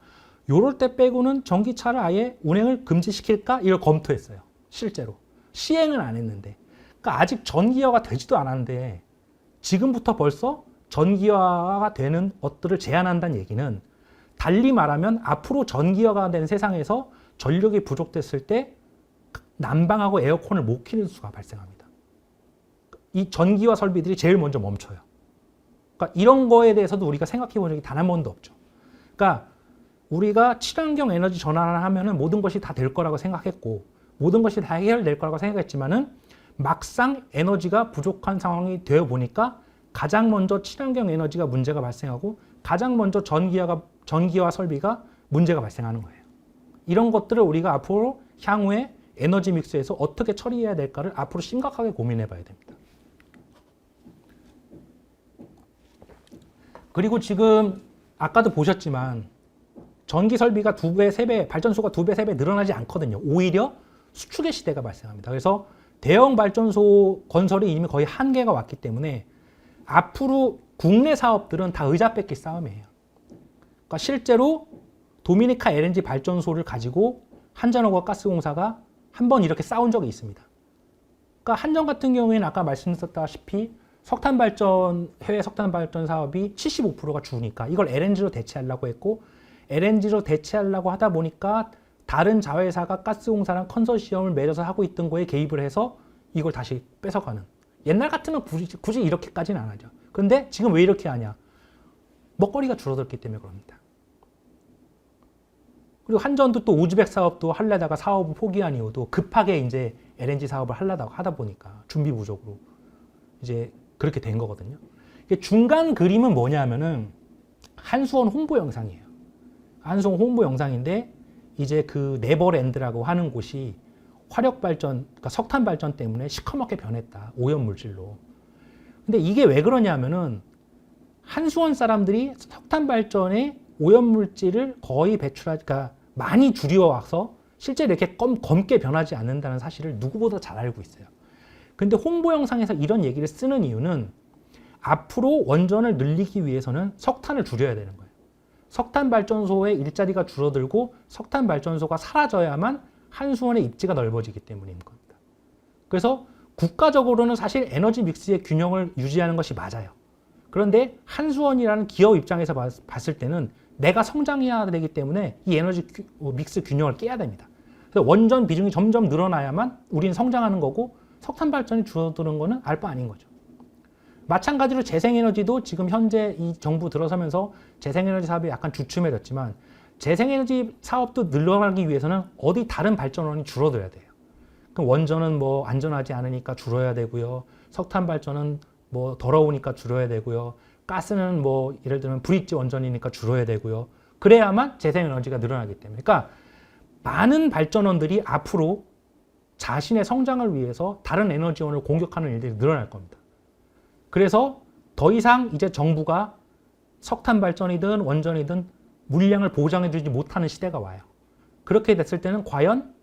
요럴 때 빼고는 전기차를 아예 운행을 금지시킬까? 이걸 검토했어요. 실제로. 시행은 안 했는데. 그러니까 아직 전기화가 되지도 않았는데 지금부터 벌써 전기화가 되는 것들을 제한한다는 얘기는 달리 말하면 앞으로 전기화가 된 세상에서 전력이 부족됐을 때 난방하고 에어컨을 못 키는 수가 발생합니다. 이 전기화 설비들이 제일 먼저 멈춰요. 그러니까 이런 거에 대해서도 우리가 생각해 본 적이 단 한 번도 없죠. 그러니까 우리가 친환경 에너지 전환을 하면은 모든 것이 다 될 거라고 생각했고 모든 것이 다 해결될 거라고 생각했지만은 막상 에너지가 부족한 상황이 되어 보니까 가장 먼저 친환경 에너지가 문제가 발생하고 가장 먼저 전기화 설비가 문제가 발생하는 거예요. 이런 것들을 우리가 앞으로 향후에 에너지 믹스에서 어떻게 처리해야 될까를 앞으로 심각하게 고민해 봐야 됩니다. 그리고 지금 아까도 보셨지만 전기 설비가 2배, 3배, 발전소가 2배, 3배 늘어나지 않거든요. 오히려 수축의 시대가 발생합니다. 그래서 대형 발전소 건설이 이미 거의 한계가 왔기 때문에 앞으로 국내 사업들은 다 의자 뺏기 싸움이에요. 그러니까 실제로 도미니카 LNG 발전소를 가지고 한전호과 가스공사가 한 번 이렇게 싸운 적이 있습니다. 그러니까 한전 같은 경우에는 아까 말씀드렸다시피 해외 석탄 발전 사업이 75%가 주니까 이걸 LNG로 대체하려고 했고, LNG로 대체하려고 하다 보니까 다른 자회사가 가스공사랑 컨소시엄을 맺어서 하고 있던 거에 개입을 해서 이걸 다시 뺏어가는. 옛날 같으면 굳이 이렇게까지는 안 하죠. 그런데 지금 왜 이렇게 하냐? 먹거리가 줄어들기 때문에 그럽니다. 그리고 한전도 또 우즈벡 사업도 하려다가 사업을 포기한 이유도 급하게 이제 LNG 사업을 하려다가 하다 보니까 준비 부족으로 이제 그렇게 된 거거든요. 중간 그림은 뭐냐면은 한수원 홍보 영상이에요. 한수원 홍보 영상인데 이제 그 네버랜드라고 하는 곳이 화력 발전, 그러니까 석탄 발전 때문에 시커멓게 변했다. 오염 물질로. 근데 이게 왜 그러냐면은 한수원 사람들이 석탄 발전에 오염 물질을 거의 그러니까 많이 줄여와서 실제 이렇게 검게 변하지 않는다는 사실을 누구보다 잘 알고 있어요. 근데 홍보 영상에서 이런 얘기를 쓰는 이유는 앞으로 원전을 늘리기 위해서는 석탄을 줄여야 되는 거예요. 석탄 발전소의 일자리가 줄어들고 석탄 발전소가 사라져야만 한수원의 입지가 넓어지기 때문인 겁니다. 그래서 국가적으로는 사실 에너지 믹스의 균형을 유지하는 것이 맞아요. 그런데 한수원이라는 기업 입장에서 봤을 때는 내가 성장해야 되기 때문에 이 에너지 믹스 균형을 깨야 됩니다. 그래서 원전 비중이 점점 늘어나야만 우리는 성장하는 거고 석탄 발전이 줄어드는 거는 알 바 아닌 거죠. 마찬가지로 재생에너지도 지금 현재 이 정부 들어서면서 재생에너지 사업이 약간 주춤해졌지만 재생에너지 사업도 늘어나기 위해서는 어디 다른 발전원이 줄어들어야 돼요. 그럼 원전은 뭐 안전하지 않으니까 줄어야 되고요. 석탄 발전은 뭐 더러우니까 줄어야 되고요. 가스는 뭐 예를 들면 브릿지 원전이니까 줄어야 되고요. 그래야만 재생에너지가 늘어나기 때문에. 그러니까 많은 발전원들이 앞으로 자신의 성장을 위해서 다른 에너지원을 공격하는 일들이 늘어날 겁니다. 그래서 더 이상 이제 정부가 석탄 발전이든 원전이든 물량을 보장해 주지 못하는 시대가 와요. 그렇게 됐을 때는 과연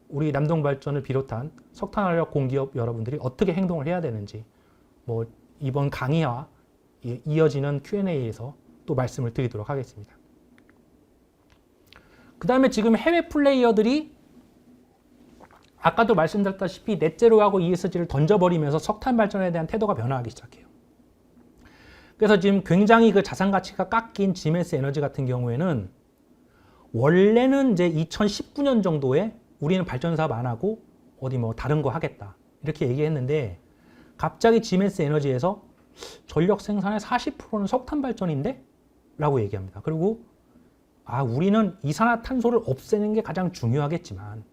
우리 남동발전을 비롯한 석탄화력 공기업 여러분들이 어떻게 행동을 해야 되는지 뭐 이번 강의와 이어지는 Q&A에서 또 말씀을 드리도록 하겠습니다. 그 다음에 지금 해외 플레이어들이 아까도 말씀드렸다시피 넷제로하고 ESG를 던져버리면서 석탄 발전에 대한 태도가 변화하기 시작해요. 그래서 지금 굉장히 그 자산 가치가 깎인 지메스 에너지 같은 경우에는 원래는 이제 2019년 정도에 우리는 발전 사업 안 하고 어디 뭐 다른 거 하겠다 이렇게 얘기했는데 갑자기 지메스 에너지에서 전력 생산의 40%는 석탄 발전인데? 라고 얘기합니다. 그리고 우리는 이산화탄소를 없애는 게 가장 중요하겠지만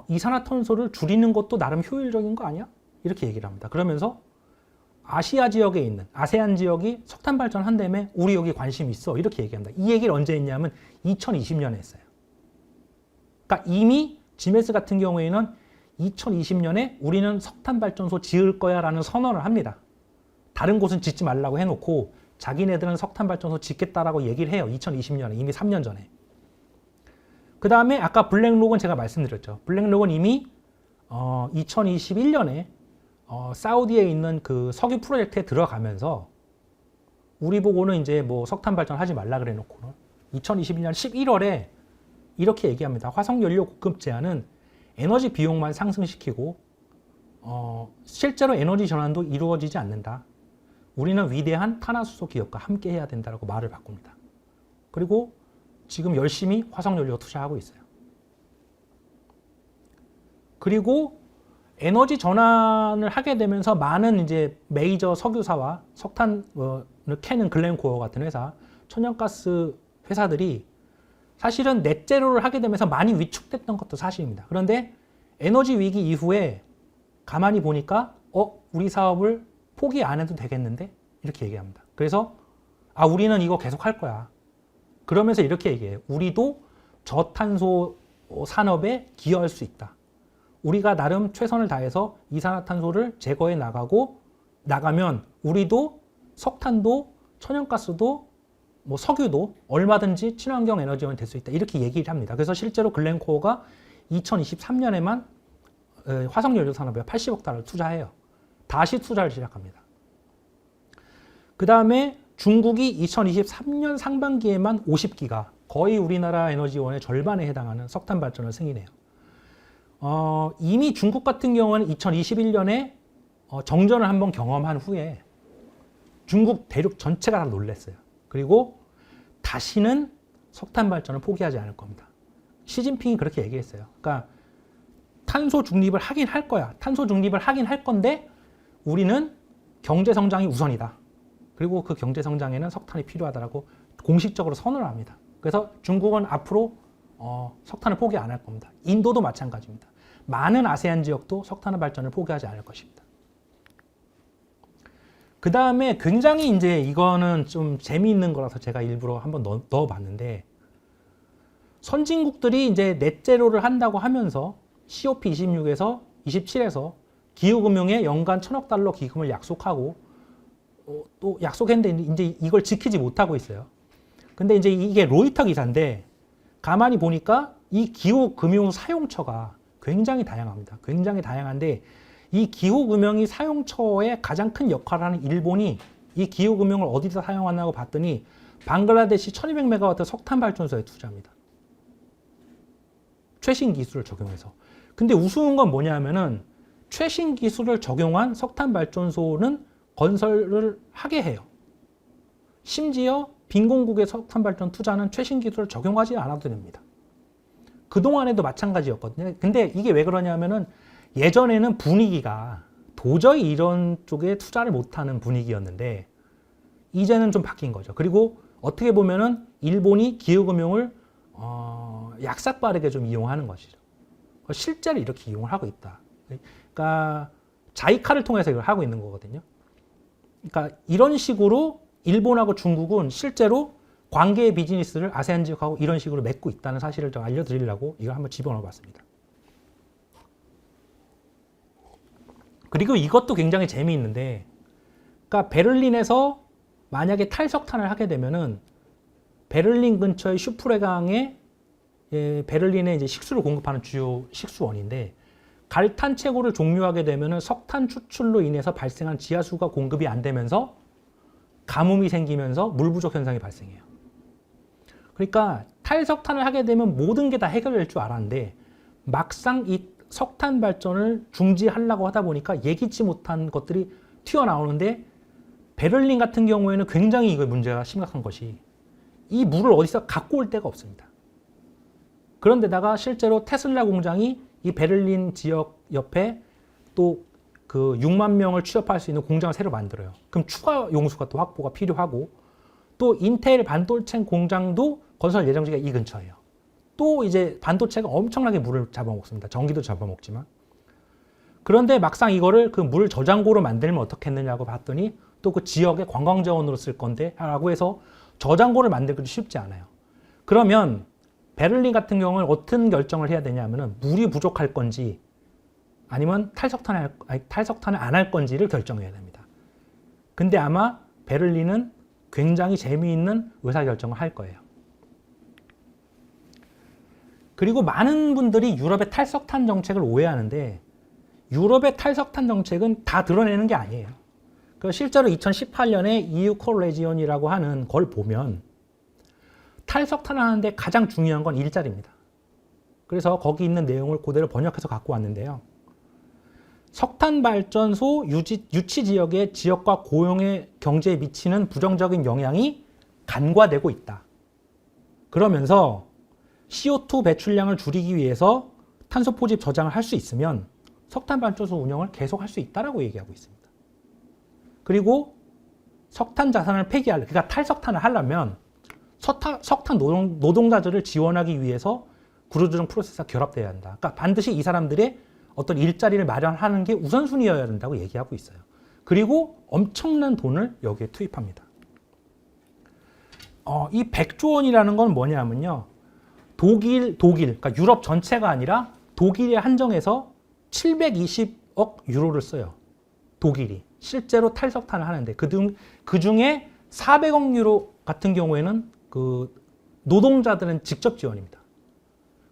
이산화탄소를 줄이는 것도 나름 효율적인 거 아니야? 이렇게 얘기를 합니다. 그러면서 아시아 지역에 있는 아세안 지역이 석탄 발전한다며 우리 여기 관심 있어 이렇게 얘기합니다. 이 얘기를 언제 했냐면 2020년에 했어요. 그러니까 이미 지메스 같은 경우에는 2020년에 우리는 석탄 발전소 지을 거야 라는 선언을 합니다. 다른 곳은 짓지 말라고 해놓고 자기네들은 석탄 발전소 짓겠다라고 얘기를 해요. 2020년에 이미 3년 전에. 그 다음에 아까 블랙록은 제가 말씀드렸죠. 블랙록은 이미 2021년에 사우디에 있는 그 석유 프로젝트에 들어가면서 우리 보고는 이제 뭐 석탄 발전 하지 말라 그래 놓고는 2021년 11월에 이렇게 얘기합니다. 화석연료 공급 제한은 에너지 비용만 상승시키고 실제로 에너지 전환도 이루어지지 않는다. 우리는 위대한 탄화수소 기업과 함께 해야 된다고 말을 바꿉니다. 그리고 지금 열심히 화석연료 투자하고 있어요. 그리고 에너지 전환을 하게 되면서 많은 이제 메이저 석유사와 석탄을 캐는 글렌코어 같은 회사, 천연가스 회사들이 사실은 넷제로를 하게 되면서 많이 위축됐던 것도 사실입니다. 그런데 에너지 위기 이후에 가만히 보니까 우리 사업을 포기 안 해도 되겠는데? 이렇게 얘기합니다. 그래서 우리는 이거 계속 할 거야. 그러면서 이렇게 얘기해요. 우리도 저탄소 산업에 기여할 수 있다. 우리가 나름 최선을 다해서 이산화탄소를 제거해 나가면 우리도 석탄도 천연가스도 뭐 석유도 얼마든지 친환경 에너지원이 될 수 있다. 이렇게 얘기를 합니다. 그래서 실제로 글렌코어가 2023년에만 화석연료 산업에 80억 달러를 투자해요. 다시 투자를 시작합니다. 그 다음에 중국이 2023년 상반기에만 50기가, 거의 우리나라 에너지원의 절반에 해당하는 석탄 발전을 승인해요. 이미 중국 같은 경우는 2021년에 정전을 한번 경험한 후에 중국 대륙 전체가 다 놀랐어요. 그리고 다시는 석탄 발전을 포기하지 않을 겁니다. 시진핑이 그렇게 얘기했어요. 그러니까 탄소 중립을 하긴 할 거야. 탄소 중립을 하긴 할 건데 우리는 경제 성장이 우선이다. 그리고 그 경제 성장에는 석탄이 필요하다라고 공식적으로 선언을 합니다. 그래서 중국은 앞으로 석탄을 포기 안 할 겁니다. 인도도 마찬가지입니다. 많은 아세안 지역도 석탄 발전을 포기하지 않을 것입니다. 그 다음에 굉장히 이제 이거는 좀 재미있는 거라서 제가 일부러 한번 넣어봤는데, 선진국들이 이제 넷제로를 한다고 하면서 COP26에서 27에서 기후금융에 연간 1,000억 달러 기금을 약속하고 또 약속했는데 이제 이걸 지키지 못하고 있어요. 근데 이제 이게 로이터 기사인데 가만히 보니까 이 기후금융 사용처가 굉장히 다양합니다. 굉장히 다양한데 이 기후금융이 사용처의 가장 큰 역할을 하는 일본이 이 기후금융을 어디서 사용하냐고 봤더니 방글라데시 1200메가와트 석탄 발전소에 투자합니다. 최신 기술을 적용해서. 근데 우스운 건 뭐냐면은 최신 기술을 적용한 석탄 발전소는 건설을 하게 해요. 심지어 빈공국의 석탄 발전 투자는 최신 기술을 적용하지 않아도 됩니다. 그동안에도 마찬가지였거든요. 근데 이게 왜 그러냐면은 예전에는 분위기가 도저히 이런 쪽에 투자를 못하는 분위기였는데 이제는 좀 바뀐 거죠. 그리고 어떻게 보면은 일본이 기후금융을 약삭빠르게 좀 이용하는 것이죠. 실제로 이렇게 이용을 하고 있다. 그러니까 자이카를 통해서 이걸 하고 있는 거거든요. 그러니까 이런 식으로 일본하고 중국은 실제로 관계의 비즈니스를 아세안 지역하고 이런 식으로 맺고 있다는 사실을 좀 알려드리려고 이걸 한번 집어넣어 봤습니다. 그리고 이것도 굉장히 재미있는데, 그러니까 베를린에서 만약에 탈석탄을 하게 되면은 베를린 근처의 슈프레강에 베를린에 이제 식수를 공급하는 주요 식수원인데, 갈탄 채굴을 종료하게 되면은 석탄 추출로 인해서 발생한 지하수가 공급이 안 되면서 가뭄이 생기면서 물 부족 현상이 발생해요. 그러니까 탈석탄을 하게 되면 모든 게 다 해결될 줄 알았는데 막상 이 석탄 발전을 중지하려고 하다 보니까 예기치 못한 것들이 튀어나오는데, 베를린 같은 경우에는 굉장히 이거 문제가 심각한 것이 이 물을 어디서 갖고 올 데가 없습니다. 그런데다가 실제로 테슬라 공장이 이 베를린 지역 옆에 또 그 6만 명을 취업할 수 있는 공장을 새로 만들어요. 그럼 추가 용수가 또 확보가 필요하고, 또 인텔 반도체 공장도 건설 예정지가 이 근처예요. 또 이제 반도체가 엄청나게 물을 잡아먹습니다. 전기도 잡아먹지만. 그런데 막상 이거를 그 물 저장고로 만들면 어떻겠느냐고 봤더니 또 그 지역의 관광 자원으로 쓸 건데 라고 해서 저장고를 만들기도 쉽지 않아요. 그러면 베를린 같은 경우는 어떤 결정을 해야 되냐면은 물이 부족할 건지 아니면 탈석탄을 안 할 건지를 결정해야 됩니다. 근데 아마 베를린은 굉장히 재미있는 의사결정을 할 거예요. 그리고 많은 분들이 유럽의 탈석탄 정책을 오해하는데 유럽의 탈석탄 정책은 다 드러내는 게 아니에요. 실제로 2018년에 EU 콜레지온이라고 하는 걸 보면 탈석탄을 하는데 가장 중요한 건 일자리입니다. 그래서 거기 있는 내용을 그대로 번역해서 갖고 왔는데요. 석탄 발전소 유치 지역의 지역과 고용의 경제에 미치는 부정적인 영향이 간과되고 있다. 그러면서 CO2 배출량을 줄이기 위해서 탄소 포집 저장을 할 수 있으면 석탄 발전소 운영을 계속할 수 있다라고 얘기하고 있습니다. 그리고 석탄 자산을 폐기할, 그러니까 탈석탄을 하려면 석탄 노동자들을 지원하기 위해서 구조조정 프로세스가 결합돼야 한다. 그러니까 반드시 이 사람들의 어떤 일자리를 마련하는 게 우선순위여야 된다고 얘기하고 있어요. 그리고 엄청난 돈을 여기에 투입합니다. 이 100조 원이라는 건 뭐냐면요. 그러니까 유럽 전체가 아니라 독일에 한정해서 720억 유로를 써요. 독일이. 실제로 탈석탄을 하는데 그 중에 400억 유로 같은 경우에는 그 노동자들은 직접 지원입니다.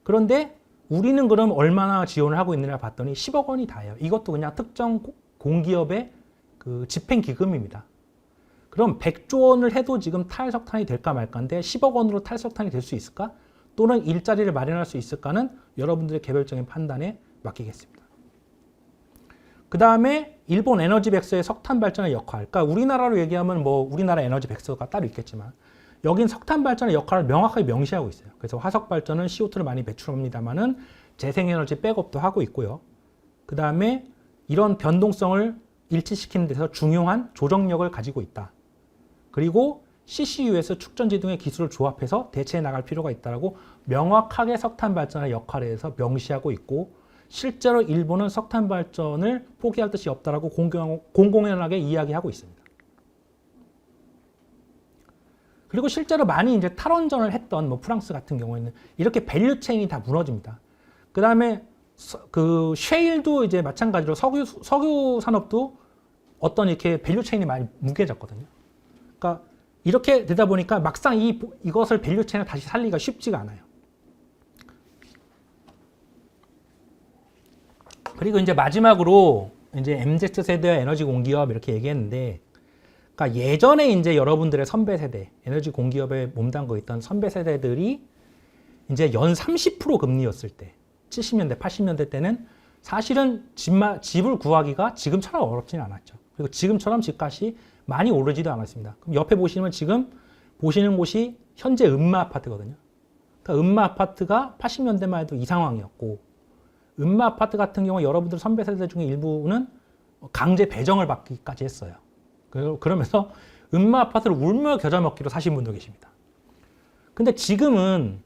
그런데 우리는 그럼 얼마나 지원을 하고 있느냐 봤더니 10억 원이 다예요. 이것도 그냥 특정 공기업의 그 집행기금입니다. 그럼 100조 원을 해도 지금 탈석탄이 될까 말까인데 10억 원으로 탈석탄이 될 수 있을까? 또는 일자리를 마련할 수 있을까는 여러분들의 개별적인 판단에 맡기겠습니다. 그 다음에 일본 에너지백서의 석탄 발전의 역할. 그러니까 우리나라로 얘기하면 뭐 우리나라 에너지백서가 따로 있겠지만 여긴 석탄 발전의 역할을 명확하게 명시하고 있어요. 그래서 화석 발전은 CO2를 많이 배출합니다만은 재생에너지 백업도 하고 있고요. 그 다음에 이런 변동성을 일치시키는 데서 중요한 조정력을 가지고 있다. 그리고 CCUS 축전지 등의 기술을 조합해서 대체해 나갈 필요가 있다라고 명확하게 석탄 발전의 역할에 대해서 명시하고 있고 실제로 일본은 석탄 발전을 포기할 뜻이 없다라고 공공연하게 이야기하고 있습니다. 그리고 실제로 많이 이제 탈원전을 했던 뭐 프랑스 같은 경우에는 이렇게 밸류 체인이 다 무너집니다. 그 다음에 그 셰일도 이제 마찬가지로 석유 산업도 어떤 이렇게 밸류 체인이 많이 뭉개졌거든요. 그러니까 이렇게 되다 보니까 막상 이것을 밸류 체인을 다시 살리기가 쉽지가 않아요. 그리고 이제 마지막으로 이제 MZ 세대와 에너지 공기업 이렇게 얘기했는데, 그러니까 예전에 이제 여러분들의 선배 세대, 에너지 공기업에 몸담고 있던 선배 세대들이 이제 연 30% 금리였을 때, 70년대, 80년대 때는 사실은 집을 구하기가 지금처럼 어렵지는 않았죠. 그리고 지금처럼 집값이 많이 오르지도 않았습니다. 그럼 옆에 보시면 지금 보시는 곳이 현재 음마 아파트거든요. 그러니까 음마 아파트가 80년대만 해도 이 상황이었고, 음마 아파트 같은 경우 여러분들 선배 세대 중에 일부는 강제 배정을 받기까지 했어요. 그러면서 음마 아파트를 울며 겨자 먹기로 사신 분도 계십니다. 근데 지금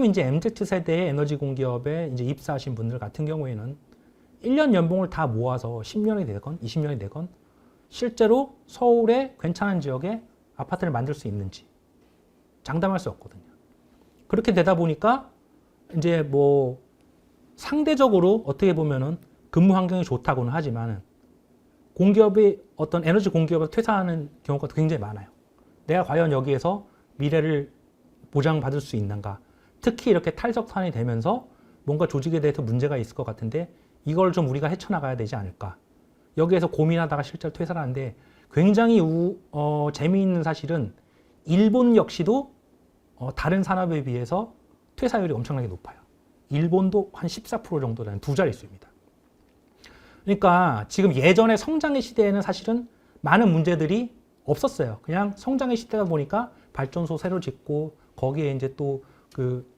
이제 MZ 세대의 에너지 공기업에 이제 입사하신 분들 같은 경우에는 1년 연봉을 다 모아서 10년이 되건 20년이 되건 실제로 서울의 괜찮은 지역에 아파트를 만들 수 있는지 장담할 수 없거든요. 그렇게 되다 보니까 이제 뭐 상대적으로 어떻게 보면은 근무 환경이 좋다고는 하지만은 공기업이 어떤 에너지 공기업에서 퇴사하는 경우가 굉장히 많아요. 내가 과연 여기에서 미래를 보장받을 수 있는가? 특히 이렇게 탈석탄이 되면서 뭔가 조직에 대해서 문제가 있을 것 같은데 이걸 좀 우리가 헤쳐나가야 되지 않을까? 여기에서 고민하다가 실제로 퇴사를 하는데 굉장히 재미있는 사실은 일본 역시도 다른 산업에 비해서 퇴사율이 엄청나게 높아요. 일본도 한 14% 정도 되는 두 자릿수입니다. 그러니까 지금 예전에 성장의 시대에는 사실은 많은 문제들이 없었어요. 그냥 성장의 시대다 보니까 발전소 새로 짓고 거기에 이제 또 그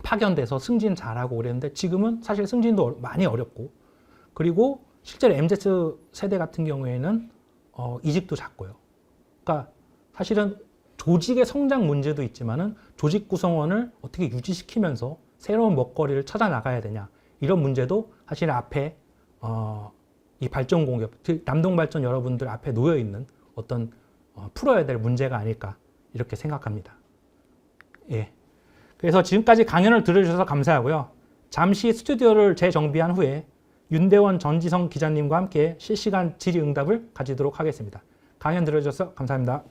파견돼서 승진 잘하고 그랬는데 지금은 사실 승진도 많이 어렵고 그리고 실제로 MZ 세대 같은 경우에는 이직도 잦고요. 그러니까 사실은 조직의 성장 문제도 있지만은 조직 구성원을 어떻게 유지시키면서 새로운 먹거리를 찾아 나가야 되냐 이런 문제도 사실 앞에 이 발전 공기업, 남동발전 여러분들 앞에 놓여 있는 어떤 풀어야 될 문제가 아닐까 이렇게 생각합니다. 예. 그래서 지금까지 강연을 들어주셔서 감사하고요. 잠시 스튜디오를 재정비한 후에 윤대원 전지성 기자님과 함께 실시간 질의응답을 가지도록 하겠습니다. 강연 들어주셔서 감사합니다.